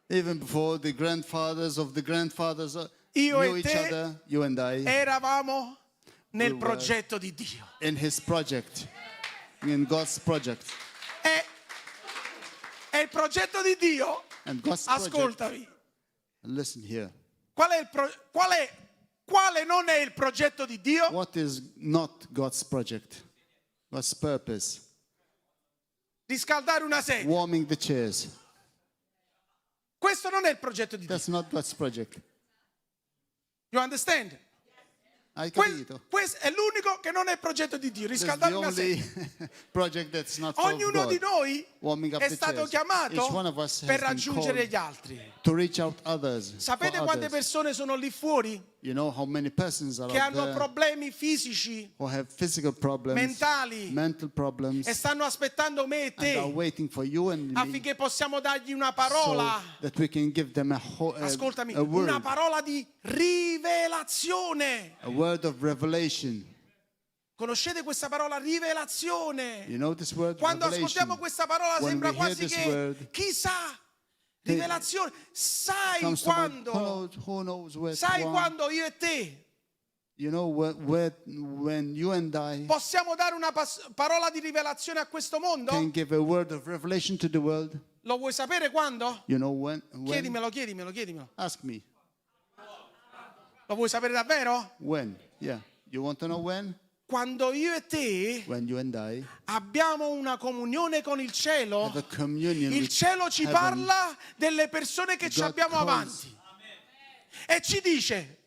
even before the grandfathers of the grandfathers Io knew e each te other, you and I, eravamo nel We were- progetto di Dio. in his project, in God's project. È il progetto di Dio. And God's project, Ascoltami. listen here, Quale non è il progetto di Dio? what is not God's project? God's purpose? Riscaldare una sedia. Warming the chairs. Questo non è il progetto di Dio. That's not God's project. You understand? Hai capito? Questo è l'unico che non è il progetto di Dio. That's the Riscaldare una only sedia. project that's not for Ognuno di God. noi Warming up è the stato chairs. Each one of chiamato us has per been raggiungere called gli altri. to reach out others. Sapete for quante others. persone sono lì fuori You know how many persons are che out hanno there problemi fisici who have physical problems, mentali, mental problems, e stanno aspettando me e and are te waiting for you and me affinché possiamo dargli una so parola. that we can give them Ascoltami, a word, una parola di rivelazione. a word of revelation. Conoscete questa parola rivelazione? You know this word, Quando revelation. ascoltiamo questa parola When sembra we hear quasi this che word, chissà, rivelazione, sai comes to mind, quando, who knows where sai to quando io e te You know when you and I possiamo dare una parola di rivelazione a questo mondo? can give a word of revelation to the world. Lo vuoi sapere quando? You know when? Chiedimelo. Ask me. Lo vuoi sapere davvero? When? Yeah. You want to know when? Quando io e te When you and I abbiamo una comunione con il cielo, have a communion il with cielo ci heaven, parla delle persone che ci God abbiamo calls- avanti e ci dice: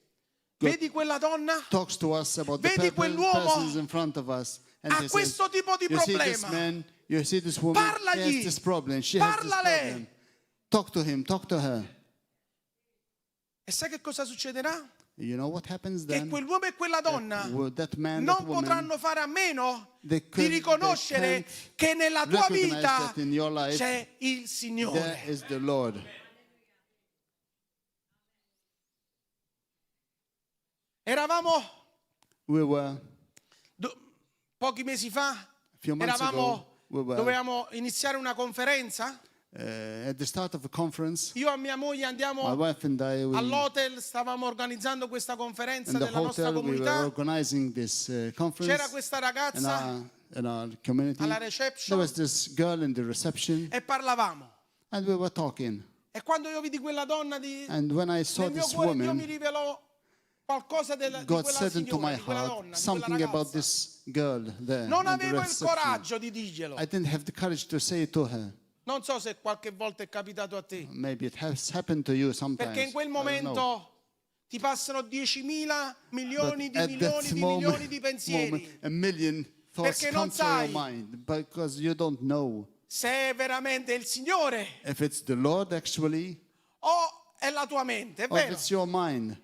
vedi quella donna? talks to us about the Vedi quell'uomo? persons in front of us, and Ha he questo says, tipo di you see this problema. man, you see this woman, he Parlagli. has this problem, she has this Parlale. problem. Talk to him, talk to her. E sai che cosa succederà? You know what happens Che then? quell'uomo e quella donna That man, non that woman, potranno fare a meno they di can't riconoscere che nella tua recognize vita that in your life c'è il there Signore. is the Lord. Eravamo We were pochi mesi fa, few months ago, we were- dovevamo iniziare una conferenza. At the start of a conference. Io e mia moglie My andiamo wife and I, all'hotel, stavamo organizzando questa conferenza in the della nostra hotel, we were comunità. organizing this conference C'era questa ragazza in our community. alla There reception was this girl in the reception, e parlavamo. and we were talking. E quando io vidi quella donna And when I saw nel mio this cuore Dio mi woman, rivelò qualcosa di God quella said into signora, my di quella heart donna, di quella something about ragazza. this girl there. Non in the avevo il reception. coraggio di dirglielo. I didn't have the courage to say it to her. Non so se qualche volta è capitato a te. Maybe it has happened to you sometimes. Perché in quel I don't know. momento ti passano 10.000 milioni But di at milioni that di milioni moment, di pensieri. a million thoughts Perché come non to your sai mind because you don't know se è veramente il Signore if it's the Lord actually o è la tua mente, è or if vero? it's your mind.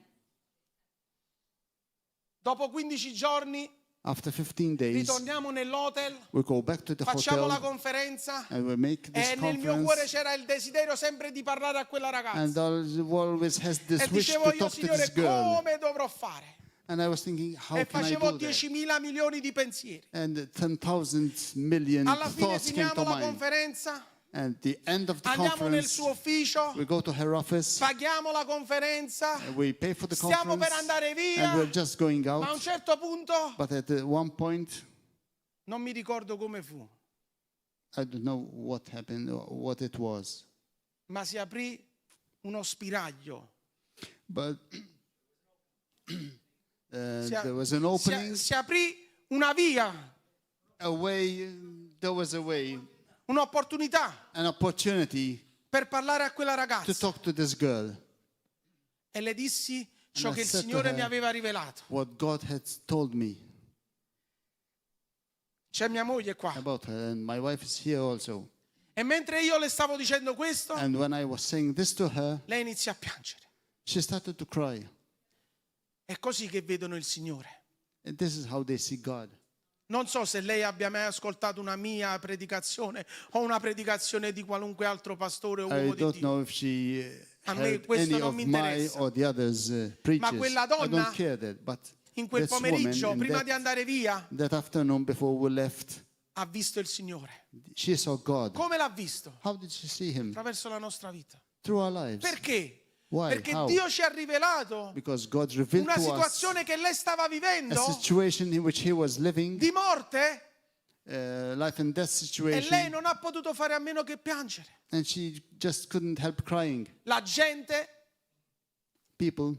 Dopo 15 giorni After 15 days, ritorniamo nell'hotel, we go back to the facciamo la hotel conferenza and we make this e nel mio cuore conference. c'era il desiderio sempre di parlare a quella And ragazza. always has this E wish dicevo to io, talk to Signore, this girl. come dovrò fare? And I was thinking, how E can I facevo do that? 10.000 milioni di pensieri. And 10,000 million Alla fine thoughts came finiamo to la mind. conferenza, And the end of the andiamo nel conference, suo ufficio, we go to her office, paghiamo la conferenza, we pay for the stiamo per conference, andare via, and we're just going ma a un out. certo punto But at one point, non mi ricordo come fu, I don't know what happened or what it was. ma si aprì uno spiraglio. But Si a- there was an opening, si aprì una via, a way, there was a way, un'opportunità an opportunity per parlare a quella to ragazza. talk to this girl. E le dissi ciò And I che il said to Signore her mi aveva rivelato. What God had told me C'è mia moglie qua. about her, and my wife is here also. E mentre io le stavo dicendo questo, And when I was saying this to her, lei iniziò a piangere. she started to cry. È così che vedono il Signore. And this is how they see God. Non so se lei abbia mai ascoltato una mia predicazione o una predicazione di qualunque altro pastore o I uomo di don't Dio. know if she A me heard questo any non of mi my interessa. or the others preachers. quella I donna, don't care that. But In quel this woman, pomeriggio, in prima di that, andare via, that afternoon before we left, ha visto il Signore. she saw God. Come l'ha visto? How did she see Him? Attraverso la nostra vita. Through our lives. Perché? Why? Perché How? Dio ci ha rivelato Because God revealed una to us situazione che lei stava a vivendo situation in which He was living, di morte life and death e lei situation, non ha potuto fare a meno che piangere. and she just couldn't help crying. La gente People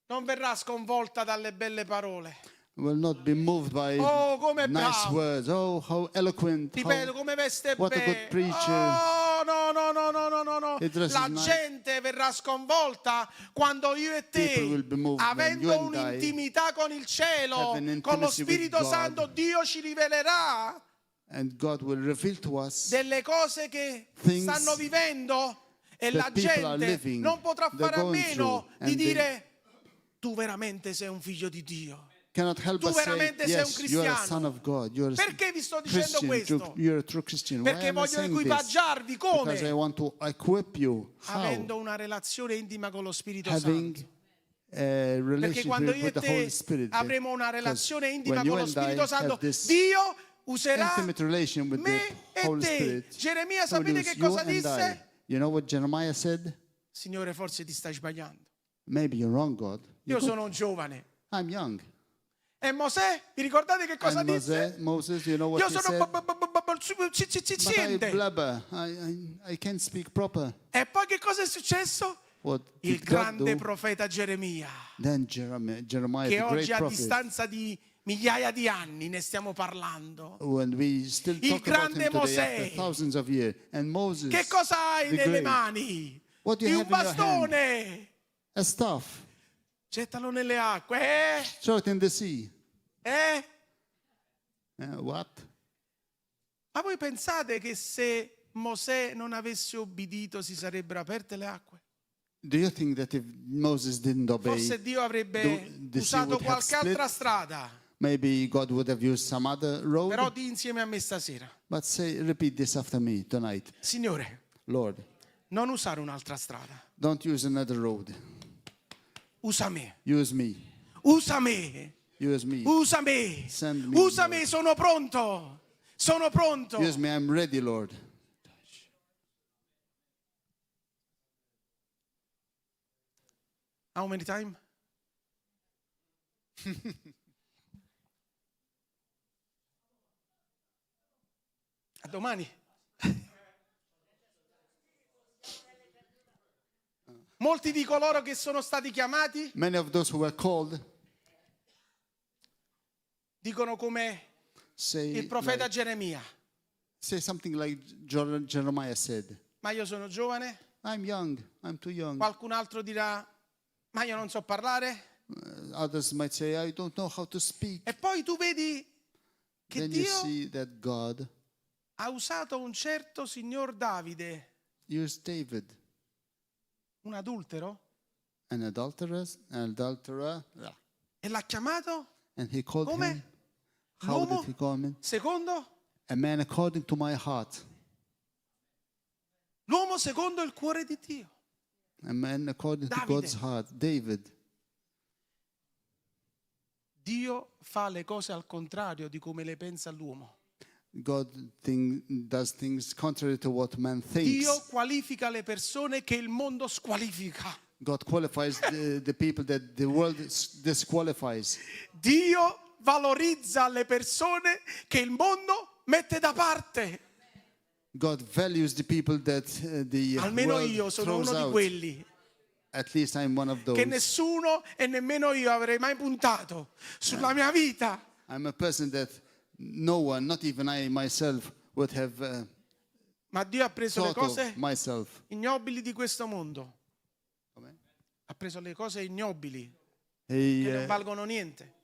non verrà sconvolta dalle belle parole. will not be moved by Oh, come è nice bravo. words. Oh, how eloquent. Ripeto, How, come veste what a bene. good preacher. Oh, no. It dresses La nice. gente verrà sconvolta quando io e People will te, be moved when avendo you and I un'intimità con il cielo, have an con lo intimacy with Spirito God. Santo, Dio ci rivelerà And God will reveal to us delle cose che things stanno vivendo e that la people are gente living, non potrà they're fare a going meno through, di and they dire tu veramente sei un figlio di Dio. cannot help Tu but say, veramente sei un yes, you are a cristiano. son of God. You are a Perché vi sto dicendo Christian. questo? You're a true Christian. Why Perché am I voglio saying this? equipaggiarvi Because I come? want to equip you. Avendo How? una relazione intima con lo Spirito Having Santo. a Perché relationship quando io e with the Holy te Spirit. avremo una Because relazione intima when you con lo and I Spirito Santo, have this Dio userà intimate relation with me the e Holy te. Spirit, Geremia, He will sapete use che you cosa and I. disse? You know what Jeremiah said? Signore, forse ti stai sbagliando. Maybe you're wrong, God. Io sono un giovane. I'm young. E Mosè, vi ricordate che cosa And disse? Moses, you know what Io he sono said? But I siente. blabber. I can't speak proper. E poi che cosa è successo? What Il did God grande do? profeta Geremia, Then Jeremiah, che the great oggi a prophet, distanza di migliaia di anni ne stiamo parlando. when we still Il talk about grande him today Mosè. after thousands of years, and Moses, Che cosa hai the nelle great, mani? what do Di you un have in your hand? bastone. A staff. Gettalo nelle acque. Throw it in the sea. What? Ma voi pensate che se Mosè non avesse obbedito si sarebbero aperte le acque? Do you think that if Moses didn't obey, Forse Dio avrebbe the sea usato would have qualche split? altra strada. maybe God would have used some other road? Però di insieme a me stasera. But repeat this after me tonight. Signore, Lord, non usare un'altra strada. don't use another road. Usa me. Use me. Usa me. Use me. Usa me. Send me, Usa Lord. me, sono pronto. Sono pronto. Use me. I'm ready, Lord. How many time? A domani. Molti di coloro che sono stati chiamati Many of those who were called dicono come say, il profeta Geremia. say something like Jeremiah said. Ma io sono giovane. I'm young. I'm too young. Qualcun altro dirà, ma io non so parlare. Others might say, I don't know how to speak. E poi tu vedi che Then you Dio see that God ha usato un certo signor Davide, used David, un adultero, an adulterer, e l'ha chiamato and he called come? him. How L'uomo did he call him? secondo? A man according to my heart. L'uomo secondo il cuore di Dio. A man according to Davide. God's heart. David. Dio fa le cose al contrario di come le pensa l'uomo. God does things contrary to what man thinks. Dio qualifica le persone che il mondo squalifica. God qualifies the people that the world disqualifies. Dio valorizza le persone che il mondo mette da parte. God values the people that the Almeno world io sono throws uno di out. quelli At least I'm one of those. che nessuno e nemmeno io avrei mai puntato sulla mia vita. I'm a person that no one, not even I myself, would have Ma Dio ha preso le thought cose of myself. ignobili di questo mondo. Come? Ha preso le cose ignobili che non He, valgono niente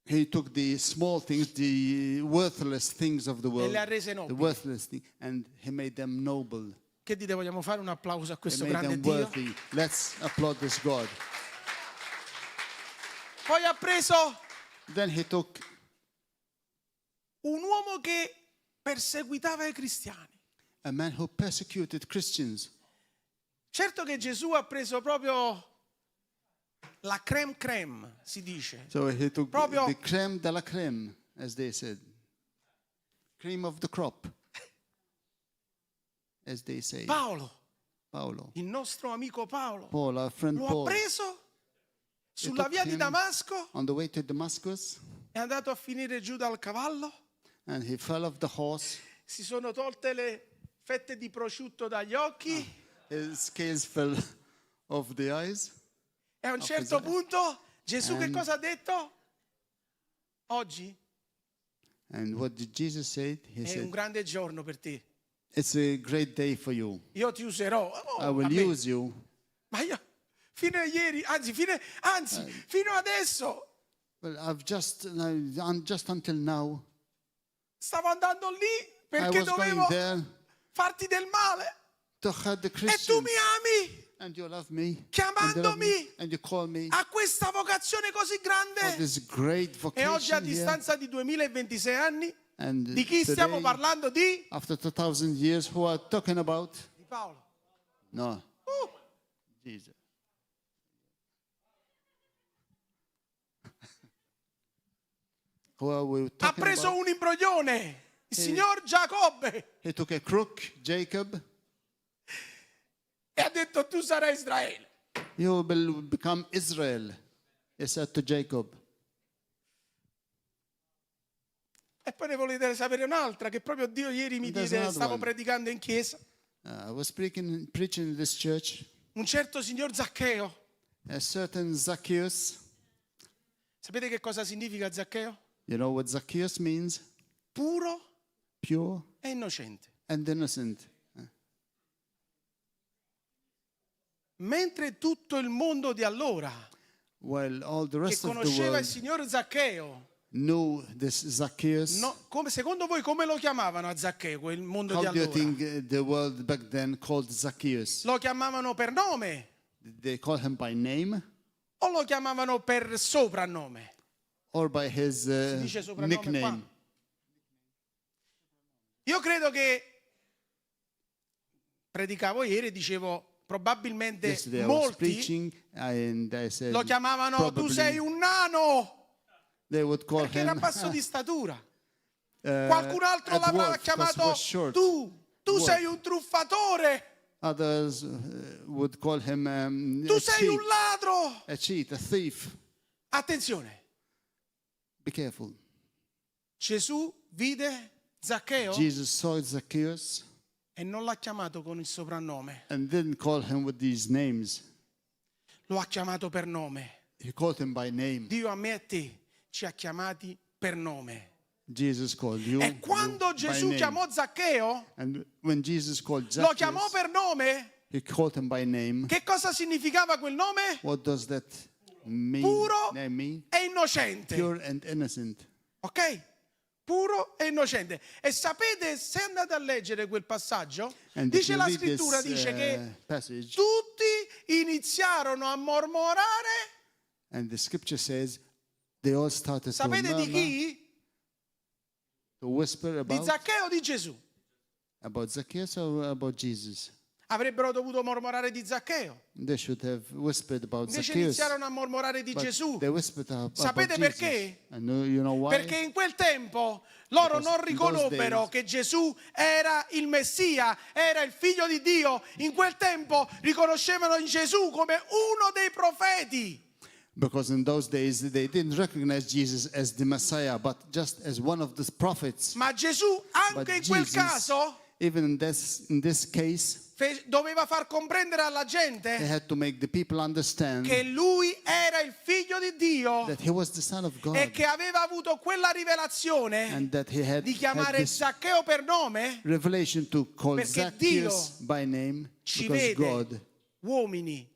he took the small things, the worthless things of the e world, le ha rese the nobili. worthless things, and he made them noble. Che dite, vogliamo fare un applauso a He questo made grande them Dio? worthy. Let's applaud this God. Poi ha preso Then he took un uomo che perseguitava i cristiani. a man who persecuted Christians. Certo che Gesù ha preso proprio la crème crème, si dice. So he took Proprio- the creme de la creme, as they said. Cream of the crop, as they say. Paolo, Paolo. il nostro amico Paolo, Paul, our friend lo ha Paul. preso sulla took via di him Damasco, On the way to Damascus, è andato a finire giù dal cavallo, and he fell off the horse. si sono tolte le fette di prosciutto dagli occhi His scales fell off the eyes. e a un certo his eyes. punto Gesù che And- cosa ha detto? Oggi And what did Jesus say? He è un said, grande giorno per te. It's a great day for you. Io ti userò. Oh, I will amen. use you. Ma io, fino a ieri, fino adesso, Well, just until now, stavo andando lì I perché was going dovevo there farti del male. to hurt the E tu Christians. mi ami And you love me. And you love chiamandomi me, and you call me a questa vocazione così for grande. this great E oggi, a vocation here. distanza di 2026 anni, And di chi stiamo today, parlando? Di after 2000 years, who are talking about? Paolo. No, Jesus. Who are we Ha talking preso about? un imbroglione, il signor Giacobbe, He took a crook, Jacob. e ha detto: tu sarai Israele. You will become Israel, he said to Jacob. E poi ne volete sapere un'altra che proprio Dio ieri mi There's diede, another stavo one. predicando in chiesa, I was preaching in this church. un certo signor Zaccheo. A certain Zacchaeus. Sapete che cosa significa Zaccheo? You know what Zacchaeus means? Puro Pure e innocente. and innocent. Mentre tutto il mondo di allora, While all the che rest of the conosceva il world signor Zaccheo, knew this Zacchaeus. no, secondo voi come lo chiamavano a Zaccheo, quel mondo di How do you allora? think the world back then called Zacchaeus? Lo chiamavano per nome Did they call him by name o lo chiamavano per soprannome? or by his dice soprannome nickname? Io credo che predicavo ieri e dicevo probabilmente Yesterday I was molti preaching and I said lo chiamavano tu probably sei un nano they would call perché era him basso di statura. Qualcun altro at l'avrà work, 'cause he chiamato was short. tu Work. sei un truffatore, Others would call him tu a sei un cheat, ladro. a cheat, a thief. Attenzione, Be careful. Gesù vide Zaccheo Jesus saw Zacchaeus e non l'ha chiamato con il soprannome, and didn't call him with these names. lo ha chiamato per nome. He called him by name. Dio a me e a te ci ha chiamati per nome. Jesus called you, E quando you by Gesù name. chiamò Zaccheo, And when Jesus called lo chiamò Zacchaeus, per nome. he called him by name. Che cosa significava quel nome? What does that mean? Puro Name mean? e innocente. Pure and innocent. Ok? Puro e innocente. E sapete, se andate a leggere quel passaggio, And if dice you la read scrittura, this, dice che passage, tutti iniziarono a mormorare. and the scripture says they all started to Sapete di murmur, chi? to whisper Di about Zaccheo o di Gesù? Zacchaeus or about Jesus. Avrebbero dovuto mormorare di Zaccheo. They should have whispered about Invece Zacchaeus. iniziarono a mormorare di But Gesù. they whispered about Sapete Jesus. perché? And you know why? Perché in quel tempo loro Because non in those riconobbero days- che Gesù era il Messia, era il figlio di Dio. In quel tempo riconoscevano in Gesù come uno dei profeti. Because in those days they didn't recognize Jesus as the Messiah, but just as one of the prophets. Ma Gesù, But anche in quel Jesus, caso, even in this case, doveva far comprendere alla they gente had to make the people understand che lui era il figlio di Dio that he was the Son of God e che aveva avuto quella rivelazione and that he had di chiamare this Zaccheo per nome, revelation to call Perché Zacchaeus by name, ci because vede God uomini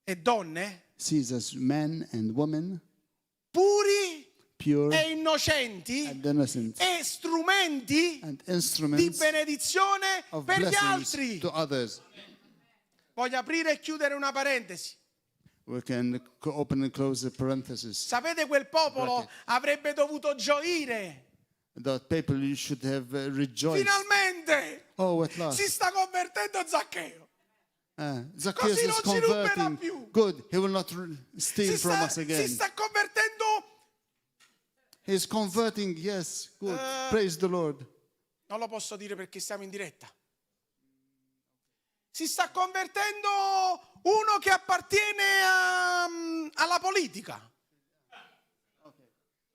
e donne sees us men and women, puri pure e innocenti and innocent, e strumenti and di instruments benedizione of per gli blessings altri. to others. Voglio aprire e chiudere una parentesi. We can open and close the parenthesis. Sapete, quel popolo Bracket. avrebbe dovuto gioire. That people should have rejoiced. Finalmente Oh, at last. si sta convertendo Zaccheo. Zacchaeus Così is non ci ruberà converting. più. Good. He will not steal from us Si again. sta convertendo. He's converting. Yes. Good. Praise the Lord. Non lo posso dire perché siamo in diretta. Si sta convertendo uno che appartiene alla politica.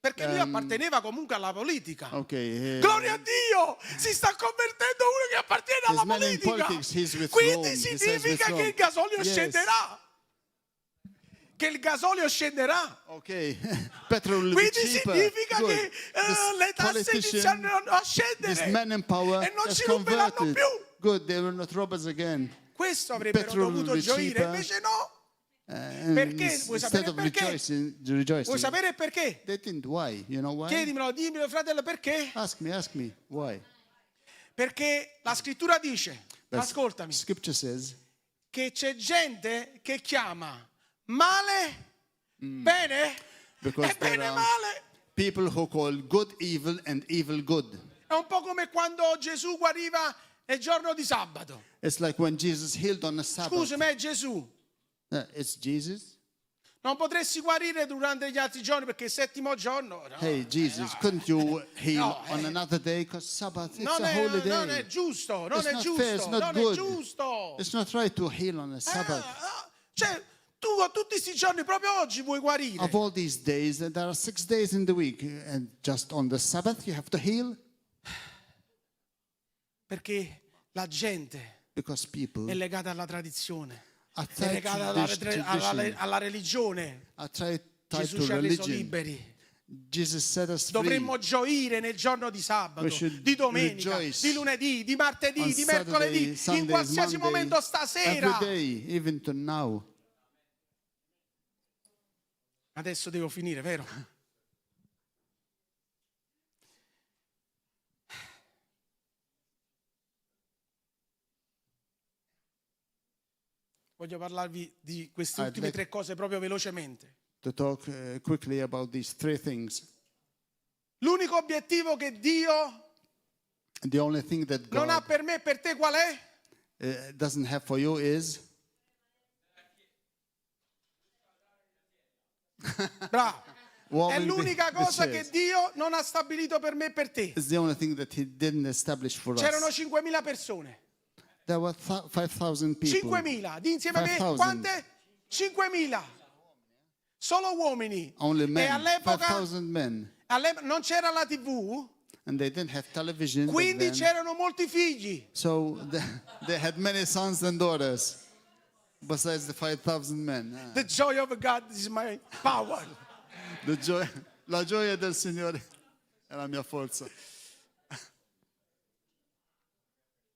Perché lui apparteneva comunque alla politica. Okay. Gloria a Dio! Si sta convertendo uno che appartiene alla He's man in politica. politics. He's with Quindi Rome. He says significa with che il Rome. gasolio Yes. scenderà. Che il gasolio scenderà. Okay. Petrol will be Quindi cheaper. significa Good. che le tasse politician, iniziano a this scendere man in power e non has ci ruberanno converted. più. Good, they will not rob us again. Questo avrebbero Petrol dovuto will be gioire, cheaper. invece no. And Perché? Vuoi instead sapere of perché? rejoicing, Vuoi sapere perché? they didn't. Why? You know why? Chiedimelo, dimmelo fratello, perché? Ask me. Why? Perché la scrittura dice, But ascoltami, Scripture says che c'è gente che chiama male bene because e there bene are male. people who call good evil and evil good. È un po' come quando Gesù guariva il giorno di sabato. It's like when Jesus healed on the Sabbath. Scusami, è Gesù. It's Jesus. Non potresti guarire durante gli altri giorni perché il settimo giorno. No, Hey, Jesus, couldn't you heal No, on another day? Because Sabbath, it's non a holy day. è giusto, non It's è not giusto, fair, it's not non good. è giusto. It's not right to heal on a Sabbath. Cioè, tu tutti questi giorni, proprio oggi, vuoi guarire. Of all these days, there are 6 days in the week, and just on the Sabbath you have to heal? Perché la gente Because people è legata alla tradizione, are è tied legata to alla, this alla, tradition, alla religione. are tied Gesù to ci ha reso religion. liberi. Jesus set us free. Dovremmo gioire nel giorno di sabato, We should di domenica, rejoice di lunedì, di martedì, On di mercoledì, Saturday, Sundays, in qualsiasi Monday, momento stasera. every day, even to now. Adesso devo finire, vero? Voglio parlarvi di queste I'd ultime like- 3 cose proprio velocemente. To talk quickly about these 3 things. L'unico obiettivo che Dio The only thing that non ha God per me e per te qual è? doesn't have for you is Bravo. È warming l'unica the cosa chairs. che Dio non ha stabilito per me e per te. It's the only thing that He didn't establish for C'erano us. 5.000 persone. There were 5,000 people. 5.000. Di insieme a me 5,000. quante? 5.000. Solo uomini. Only E men, all'epoca 5,000 men. non c'era la TV, And they didn't have television back quindi then. c'erano molti figli. So they had many sons and daughters besides the 5,000 men. The joy of God is my power. La gioia del Signore è la mia forza.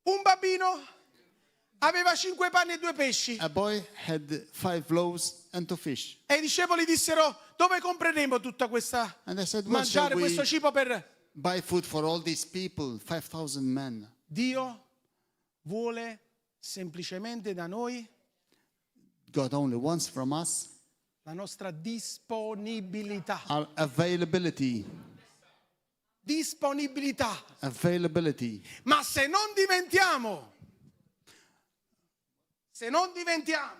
Un bambino aveva 5 panni e 2 pesci. A boy had 5 loaves and 2 fish. E i discepoli dissero: dove compreremo tutta questa And I said, what shall mangiare, questo we cibo per... buy food for all these people, 5,000 men? Dio vuole semplicemente da noi God only wants from us la nostra disponibilità. our availability. Disponibilità. Availability. Ma se non diventiamo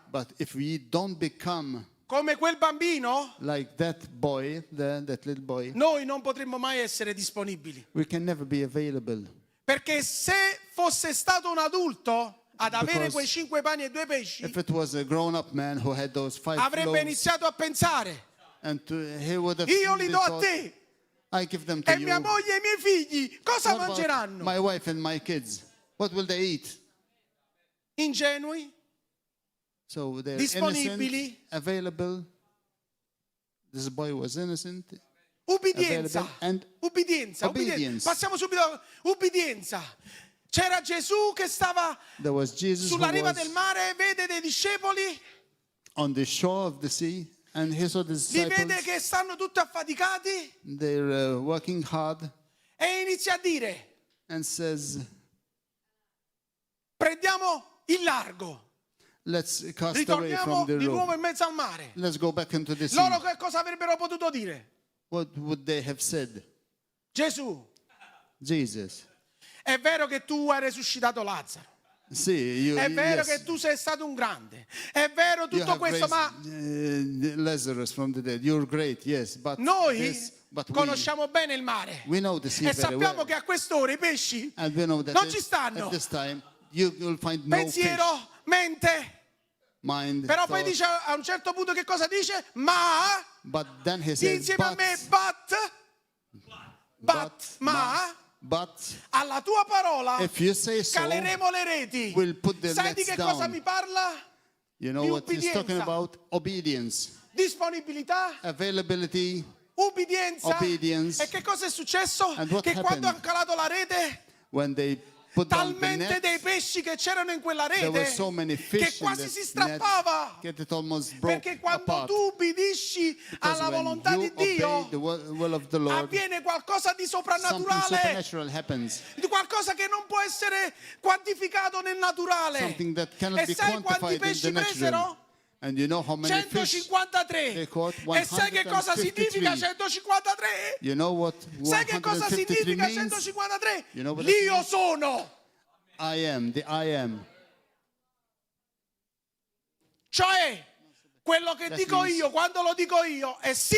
But if we don't become come quel bambino, like that boy, that little boy, noi non potremmo mai essere disponibili. we can never be available. Perché se fosse stato un adulto ad avere Because quei 5 pani e 2 pesci, If it was a grown-up man who had those 5 avrebbe loaves, iniziato a pensare: and he would have io li do a thought, te I give them to e you. mia moglie e i miei figli cosa What about mangeranno? my wife and my kids? What will they eat? Ingenui, So they're disponibili, innocent, available. This boy was innocent. ubbidienza. Available and Ubbidienza. obedience. Passiamo subito a ubbidienza. C'era Gesù che stava There was Jesus who sulla riva was del mare, vede dei discepoli, on the shore of the sea, and he saw the li vede disciples. che stanno tutti affaticati They're working hard, e inizia a dire: and says, prendiamo il largo, let's cast away ritorniamo from the di nuovo road. in mezzo al mare. Let's go back into the sea. Loro che cosa avrebbero potuto dire? What would they have said? Gesù, Jesus. è vero che tu hai resuscitato Lazzaro, See, è vero yes, che tu sei stato un grande, è vero you tutto have questo, raised, ma Lazarus from the dead. You're great, yes, but noi but conosciamo bene il mare we know the sea e very sappiamo well. che a quest'ora i pesci, And we know that non ci stanno. at this time you'll find no pensiero, fish, mente, mind, però poi thought. dice a un certo punto che cosa dice? Ma But then he di says, insieme a me, ma alla tua parola if you say so, caleremo le reti. we'll put the Sai di nets che cosa down. mi parla? You know Di what he's talking ubbidienza. about? Obedience, Disponibilità, availability, ubbidienza. Obedience. E che cosa è successo? And what Che quando happened? hanno calato la rete, when they put down the talmente net. dei pesci che c'erano in quella There were rete so many che fish in quasi the si net strappava. that it almost broke Perché quando apart. tu ubbidisci Because alla when volontà you di Dio, obey the will of the Lord, avviene qualcosa di something soprannaturale, supernatural happens. di qualcosa che non può essere quantificato nel naturale. Something that cannot E be sai quanti quantified in pesci the natural. presero? And you know how many fish 153. they caught? E sai che cosa significa 153? You know what Sai che cosa 153 significa means? 153? You know what that L'io means? sono. I am, the I am. Cioè, quello che That dico means- io, quando lo dico io, è sì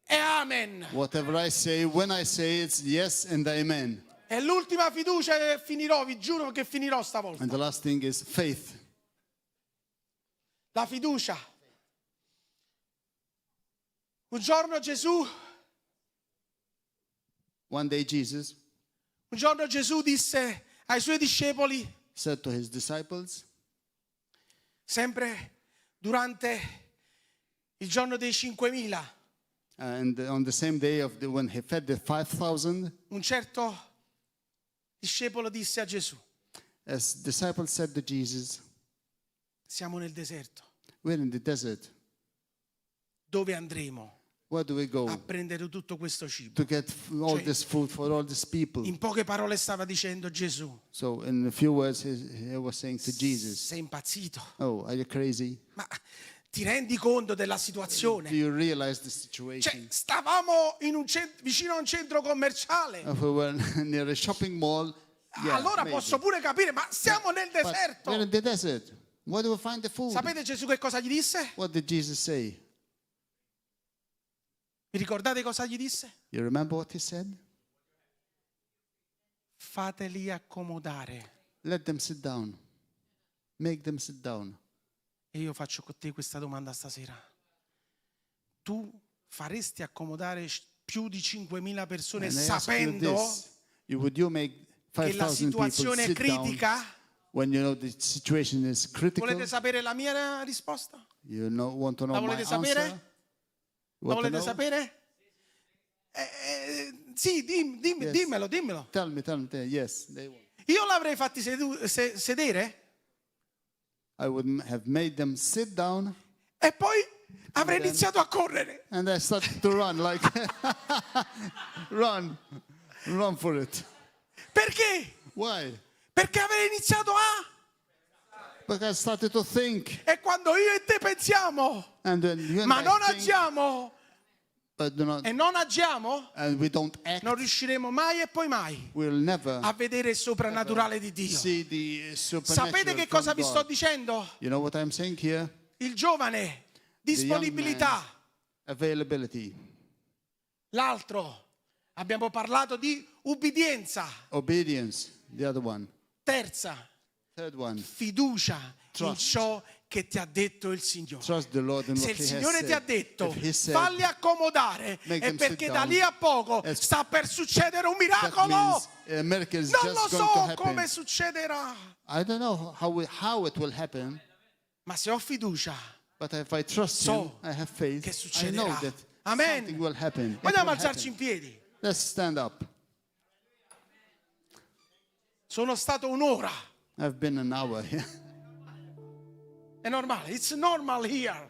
e amen. Whatever I say, when I say it's yes and amen. È l'ultima fiducia che finirò, vi giuro che finirò stavolta. And the last thing is faith. La fiducia. Un giorno Gesù One day Jesus disse ai suoi discepoli, said to his disciples, sempre durante il giorno dei 5.000, and on the same day when he fed the 5,000, un certo discepolo disse a Gesù, as disciples said to Jesus, siamo nel deserto, we're in the desert. dove andremo Where do we go a prendere tutto questo cibo? to get all Cioè- this food for all these people? In poche parole stava dicendo Gesù, So in a few words, he was saying to Jesus, sei impazzito? oh, are you crazy? Ma ti rendi conto della Do situazione? you realize the Cioè, situation? stavamo vicino a un centro commerciale. If we were near a shopping mall, yeah, Allora maybe. posso pure capire, ma siamo nel But deserto. we're in the desert. Where do we find the food? Sapete Gesù che cosa gli disse? What did Jesus say? Vi ricordate cosa gli disse? You remember what he said? Fateli accomodare. Let them sit down. Make them sit down. E io faccio con te questa domanda stasera. Tu faresti accomodare più di 5.000 persone And I ask you sapendo this. Would you make che la 5,000 people situazione è sit down critica? when you know the situation is critical? Volete sapere la mia risposta? You want to know La my volete answer? sapere? You La want to volete know? sapere? Sì, Yes. dimmelo. Tell me. Yes, they will. Io l'avrei fatti sedere I would have made them sit down, e poi avrei then- iniziato a correre. and I started to run like run for it. Perché? Why? Perché avrei iniziato a... Because I started to think, E quando io e te pensiamo, and then you and ma I non think, agiamo but do not, e non agiamo, and we don't act. non riusciremo mai e poi mai We'll never a vedere il soprannaturale di Dio. see the supernatural Sapete che from cosa vi God. sto dicendo? You know what I'm saying here? Il giovane, The young disponibilità. man, availability, L'altro, abbiamo parlato di ubbidienza. obedience. The other one. Terza, Third one. fiducia in Trust. ciò che ti ha detto il Signore. Trust the Lord in Se what il He Signore has ti ha said. detto If He said, falli accomodare, make è them sit perché down. da lì a poco Yes. sta per succedere un that miracolo. means a miracle is Non lo just going to so happen. come succederà, I don't know how it will happen, ma se ho fiducia, but if I trust So Him, I have faith, che I succederà. know that Amen. something will happen. It Vogliamo will alzarci in happen. piedi. Let's stand up. Sono stato un'ora. I've been an hour here. È normale. It's normal here.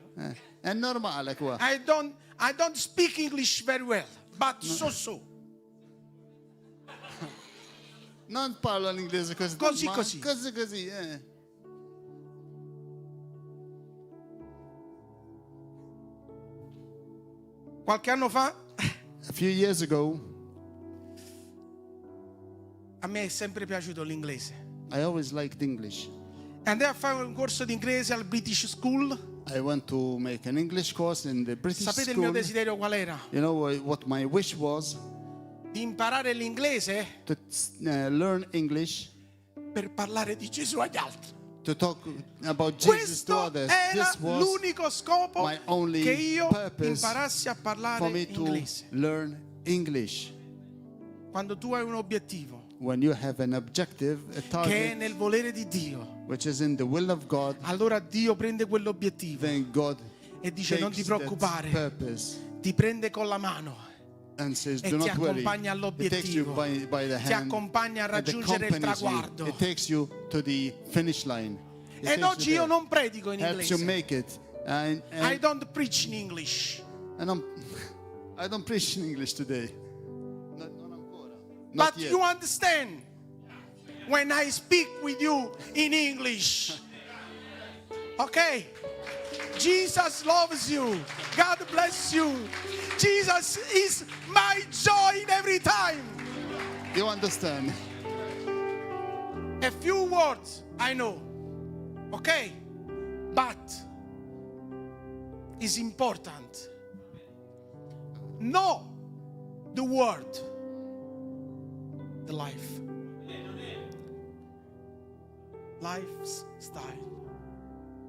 È normale qua. I don't speak English very well, but so. Non parlo l'inglese così. Così, ma così. Così. Qualche anno fa A few years ago, a me è sempre piaciuto l'inglese. I always liked English. Andai a fare un corso di inglese al British School. I went to make an English course in the British Sapete il mio school. desiderio qual era? You know what my wish was? Di imparare l'inglese To learn English, per parlare di Gesù agli altri. to talk about Jesus to Questo others. era This was l'unico scopo my only che io purpose imparassi a for parlare me to inglese. learn English. Quando tu hai un obiettivo When you have an objective, a che è target, nel volere di Dio, which is in the will of God, allora Dio prende quell'obiettivo then God e dice non ti takes that preoccupare, purpose ti prende con la mano and says, e do ti not worry. accompagna It takes you all'obiettivo, by the ti hand accompagna a and raggiungere il accompanies you. traguardo. It takes you to the finish line. It Ed takes oggi you io there. non predico in Helps you inglese. make it. I don't preach in English. I don't preach in English today. Non ancora. Not But yet. you understand when I speak with you in English. Okay? Jesus loves you. God bless you. Jesus is my joy in every time. You understand? A few words I know. Okay? But it's important. Know the word, the life. Lifestyle.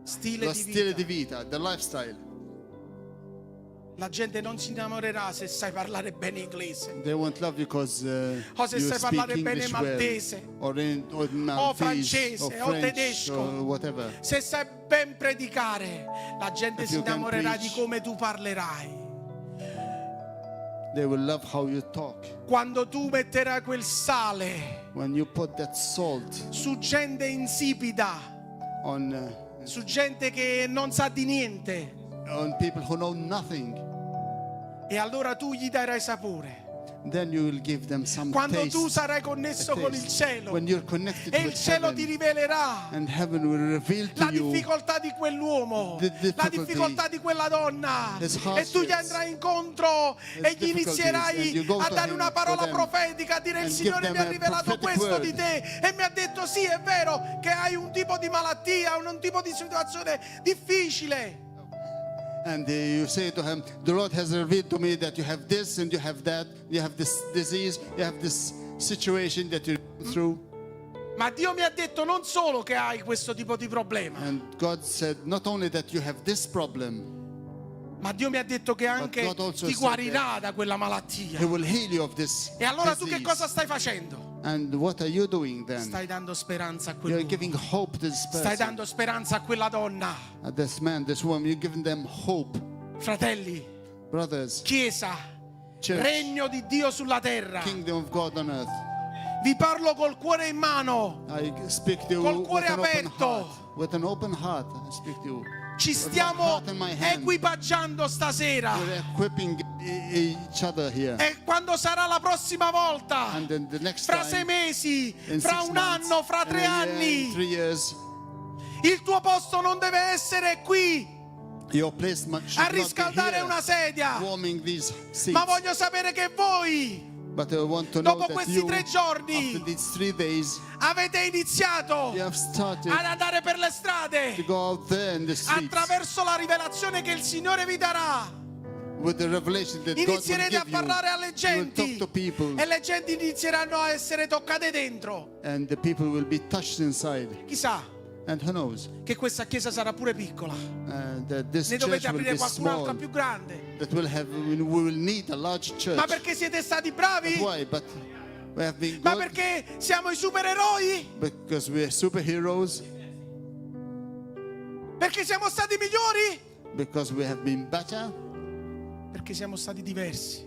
Stile Lo di stile vita. di vita, the lifestyle. La gente non si innamorerà se sai parlare bene inglese, They won't love you because o se you sai speak parlare bene English maltese, well, or Maltese, francese, or o French, tedesco. or whatever. se sai ben predicare. La gente If si you can innamorerà preach. di come tu parlerai. They will love how you talk. Quando tu metterai quel sale When you put that salt su gente insipida, on su gente che non sa di niente, people who know nothing, e allora tu gli darai sapore. then you will give them some Quando taste. tu sarai a connesso con il taste. cielo, When you're connected e il with cielo ti heaven, rivelerà and heaven will reveal to la you difficoltà di quell'uomo, the la difficulty, difficoltà di quella donna, his e tu hardships, gli andrai incontro e his gli difficulties, and you inizierai go a to dare him una for parola them profetica, a dire il and Signore give mi ha them a rivelato prophetic questo word. di te e mi ha detto sì, è vero che hai un tipo di malattia, un tipo di situazione difficile. And you say to him, the Lord has revealed to me that you have this and you have that, you have this disease, you have this situation that you're through. Ma Dio mi ha detto non solo che hai questo tipo di problema, And God said, not only that you have this problem, ma Dio mi ha detto che anche God also ti said guarirà da quella malattia. He will heal you of this E allora tu che disease. cosa stai facendo? And what are you doing then? Stai dando speranza a You're quell'uomo. giving hope to this Stai person, dando speranza a quella donna. this man, this woman. You're giving them hope. Fratelli, Brothers, Chiesa, church, regno di Dio sulla terra. kingdom of God on earth. Vi parlo col cuore in mano. I speak to you Col with cuore an open aperto. heart. With an open heart, I speak to you. Ci With my stiamo heart in my hand. equipaggiando stasera. We're equipping each other here. E quando sarà la prossima volta? And then the next Fra time, 6 mesi, in fra 6 un months, anno, fra in 3 a year, in anni. 3 years, Il tuo posto non deve essere qui your place should a not be riscaldare here, una sedia. warming these seats. Ma voglio sapere che voi, But I want to know dopo that questi you, 3 giorni, after these 3 days, avete iniziato you have started ad andare per le to strade go out there in the streets attraverso la rivelazione che il Signore vi darà. with the revelation that God will Inizierete a give you. parlare alle You will genti talk to people, e le genti inizieranno a essere toccate dentro. and the people will be touched inside. Chissà And who knows che questa chiesa sarà pure piccola. that this Ne church dovete will aprire be qualcun'altra small. più grande. That we will need a large church. Ma perché siete stati But bravi? why? But we have been Ma good perché siamo i supereroi? because we are superheroes, Perché siamo stati migliori? because we have been better, Perché siamo stati diversi.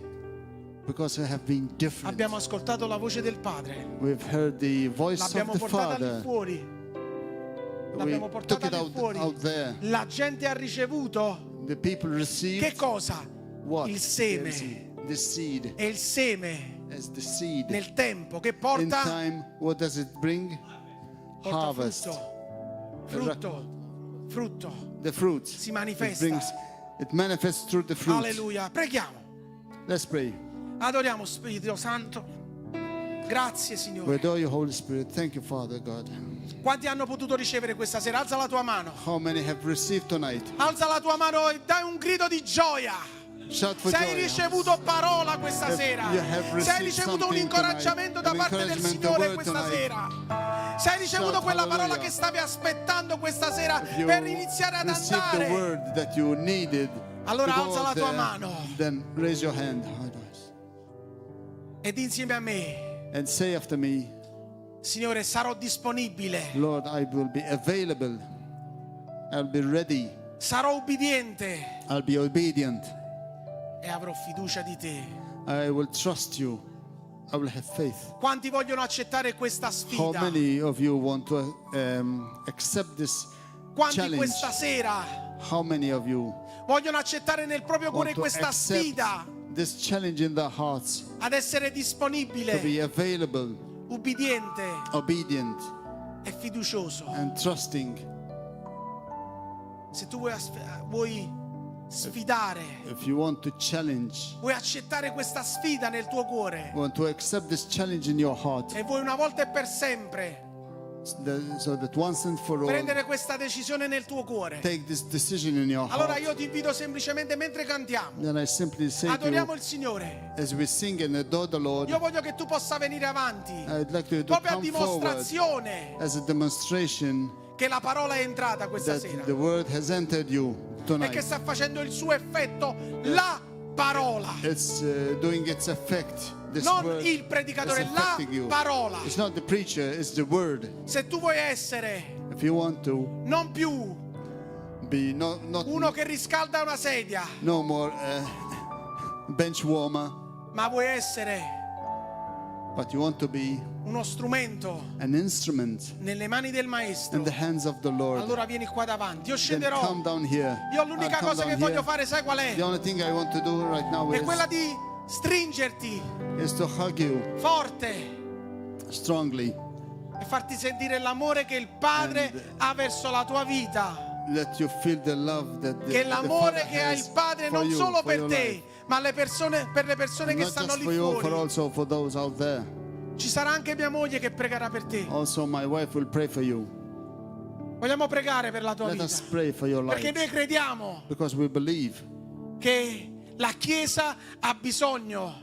because we have been different. Abbiamo ascoltato la voce del Padre. We've heard the voice L'abbiamo of the portata lì Father. fuori. We L'abbiamo took portata it lì fuori. out there. La gente ha ricevuto The people che received cosa? what? Il seme. The seed. E il seme As the seed. nel tempo che In porta, time, what does it bring? porta Harvest. frutto. The fruits. Si It manifesta. it manifests through the fruit. Alleluia. Preghiamo. Let's pray. Adoriamo Spirito Santo. Grazie We Signore. adore you, Holy Spirit. Thank you, Father God. Quanti hanno potuto ricevere questa sera? Alza la tua mano. How many have received tonight? Alza la tua mano e dai un grido di gioia. Shout for Se hai joy. ricevuto parola questa If sera, you have se hai received ricevuto un something incoraggiamento da tonight, parte del encouragement, Signore a word questa tonight, sera, se hai ricevuto shout quella parola hallelujah. che stavi aspettando questa sera If you per iniziare ad received the andare, word that you needed allora to go alza la out tua there, mano then raise your hand ed insieme a me, and say after me, Signore, sarò disponibile, Lord, I will be available. I'll be ready. sarò ubbidiente, I'll be obedient. e avrò fiducia di te. I will trust you. I will have faith. Quanti vogliono accettare questa How sfida? many of you want to accept this Quanti challenge? questa sera How many of you vogliono accettare nel proprio cuore want to questa accept sfida this challenge in their hearts, ad essere to disponibile, be available, ubbidiente obedient, e fiducioso? and trusting? Se tu vuoi sfidare, If you want to challenge, vuoi accettare questa sfida nel tuo cuore want to accept this challenge in your heart, e vuoi una volta e per sempre so that once and for all, prendere questa decisione nel tuo cuore, take this decision in your allora heart, io ti invito semplicemente mentre cantiamo, then I simply say to adoriamo you, il Signore, as we sing and adore the Lord, io voglio che tu possa venire avanti I'd like you to proprio a come forward dimostrazione as a demonstration che la parola è entrata questa that sera the word has entered you e che tonight. sta facendo il suo effetto la parola, It's doing its effect. This non word il predicatore, is la affecting you. parola. It's not the preacher, it's the word. Se tu vuoi essere If you want to non più be not uno che riscalda una sedia, no more bench warmer, ma vuoi essere but you want to be uno strumento an instrument nelle mani del Maestro, in the hands of the Lord, allora vieni qua davanti. Io then scenderò. come down here. Io I'll l'unica come cosa che down voglio here. fare, sai qual è? The only thing I want to do right now È quella di stringerti is to hug you forte strongly, e farti sentire l'amore che il Padre And- ha verso la tua vita. let you feel the love that Che the l'amore Father che ha has il Padre for non you, solo for per your te, life. ma per le persone che Not stanno just lì for you, but fuori. also for those out there. Ci sarà anche mia moglie che pregherà per te. Also, my wife will pray for you. Vogliamo pregare per la tua Let vita. us pray for your Perché life, noi crediamo because we believe che la Chiesa ha bisogno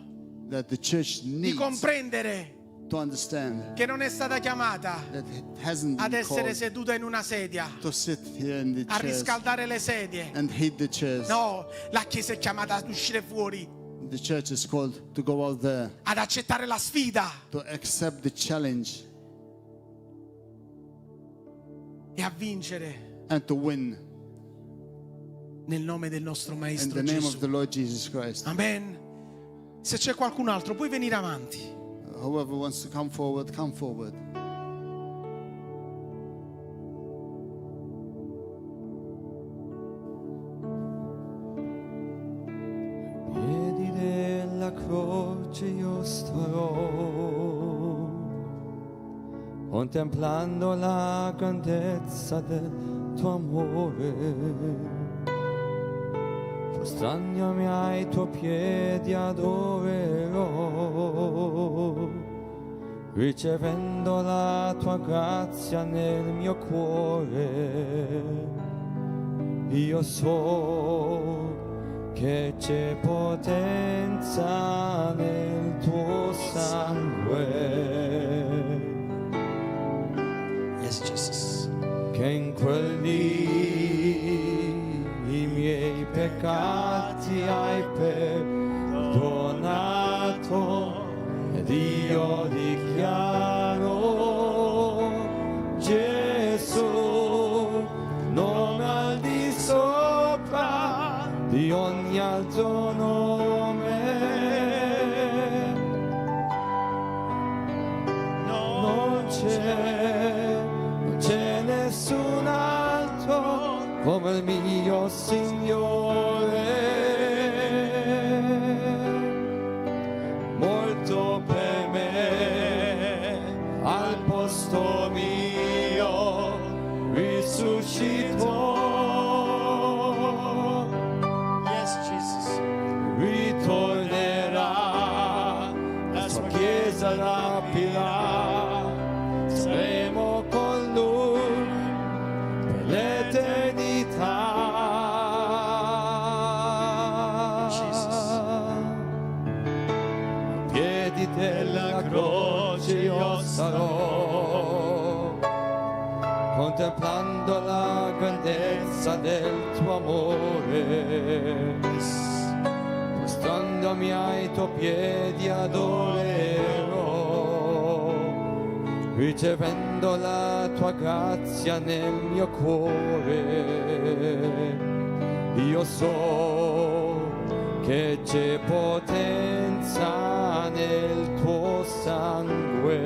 that the church di needs comprendere to understand che non è stata chiamata that it hasn't ad been essere called seduta in una sedia, to sit here in the a chairs riscaldare le sedie. and hate the chairs. No, la Chiesa è chiamata ad uscire fuori, The church is called to go out there, ad accettare la sfida to accept the challenge e a vincere and to win nel nome del nostro in Maestro the name Gesù. of the Lord Jesus Christ. Amen. Se c'è qualcun altro, puoi venire avanti. Whoever wants to come forward, come forward. Piedi della croce io starò, contemplando la grandezza del tuo amore, prostrandomi ai tuoi piedi adorerò, ricevendo la tua grazia nel mio cuore. Io so che c'è potenza nel tuo sangue, Yes, Jesus. che in quelli i miei peccati hai perdonato, ed io dichiaro Gesù, nome al di sopra di ogni altro nome. Non c'è nessun altro come il mio Signore. Molto per me, al posto mio risuscitò. Yes, Jesus. Ritornerà, la sua chiesa rapirà, saremo con lui per l'eternità. Ai piedi della croce io sarò, contemplando la grandezza del tuo amore, prostrandomi ai tuoi piedi adorerò, ricevendo la tua grazia nel mio cuore. Io so che c'è potenza nel tuo sangue,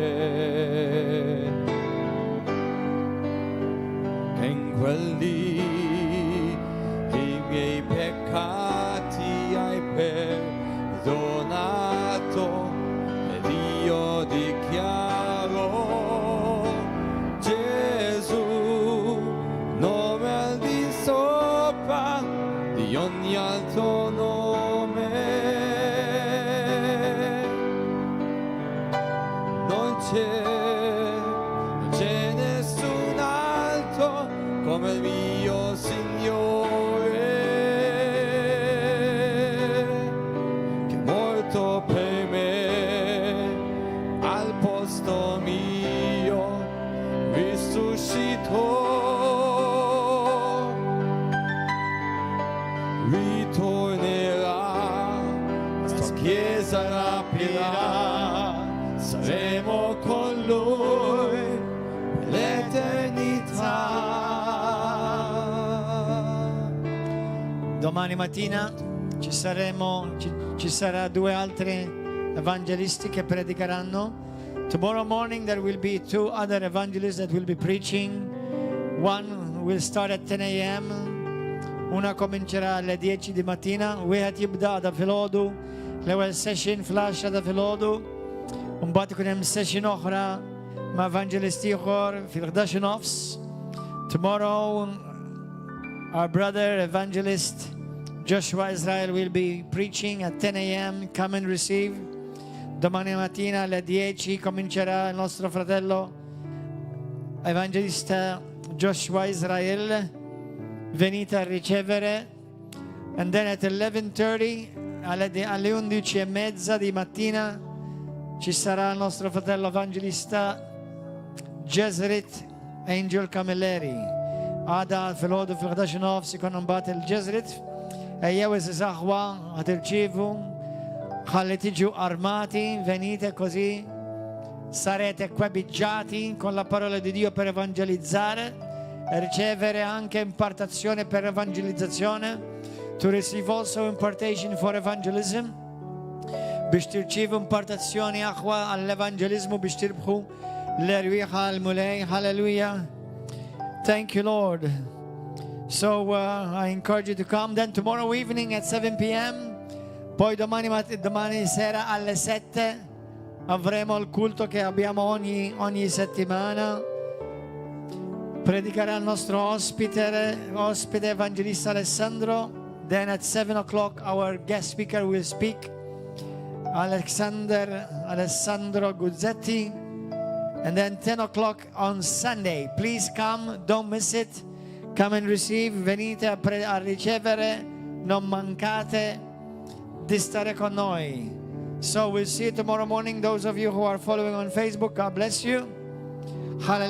che in quel lì i miei peccati hai perdonato, ed io dichiaro Gesù, nome al di sopra di ogni altro nome. Non c'è nessun altro come il mio Signore, che è morto per me al posto mio, risuscitò, ritornerà, la sua chiesa rapirà, saremo con lui per l'eternità. Domani mattina ci sarà due altri evangelisti che predicheranno. Tomorrow morning there will be two other evangelists that will be preaching. One will start at 10 a.m. Una comincerà alle 10 di mattina. Wieħed jibda għada filgħodu. L-ewwel session flash għada filgħodu. Mbagħad ikun hemm session oħra ma' evangelist ieħor fil-11 nofs. Tomorrow our brother evangelist Joshua Israel will be preaching at 10 a.m. Come and receive. Domani mattina alle 10 comincerà il nostro fratello evangelista Joshua Israel. Venite a ricevere. And then at 11:30 alle 11:30 di mattina ci sarà il nostro fratello evangelista Jezerit Angel Camilleri. Għada fil-ħodu fil-11 nofs ikun mbagħad il-Jezerit. Ejjew iż-żaħwa ħatirċievu, ħalli tiġu armati, venite così sarete equipaggiati con la parola di Dio per evangelizzare, ricevere anche impartazione per evangelizzazione, to receive also impartation for evangelism, biex tirċievu impartazzjoni aħwa għall-evangelizmu biex tirbħu l-erwieħa għal-mulej. Hallelujah. Thank you, Lord. So I encourage you to come. Then tomorrow evening at 7 p.m. Poi domani sera alle 7 avremo il culto che abbiamo ogni settimana. Predicherà il nostro ospite evangelista Alessandro. Then at 7 o'clock our guest speaker will speak, Alessandro Guzzetti. And then 10 o'clock on Sunday. Please come, don't miss it. Come and receive, venite a ricevere, non mancate di stare con noi. So we'll see you tomorrow morning. Those of you who are following on Facebook, God bless you. Hallelujah.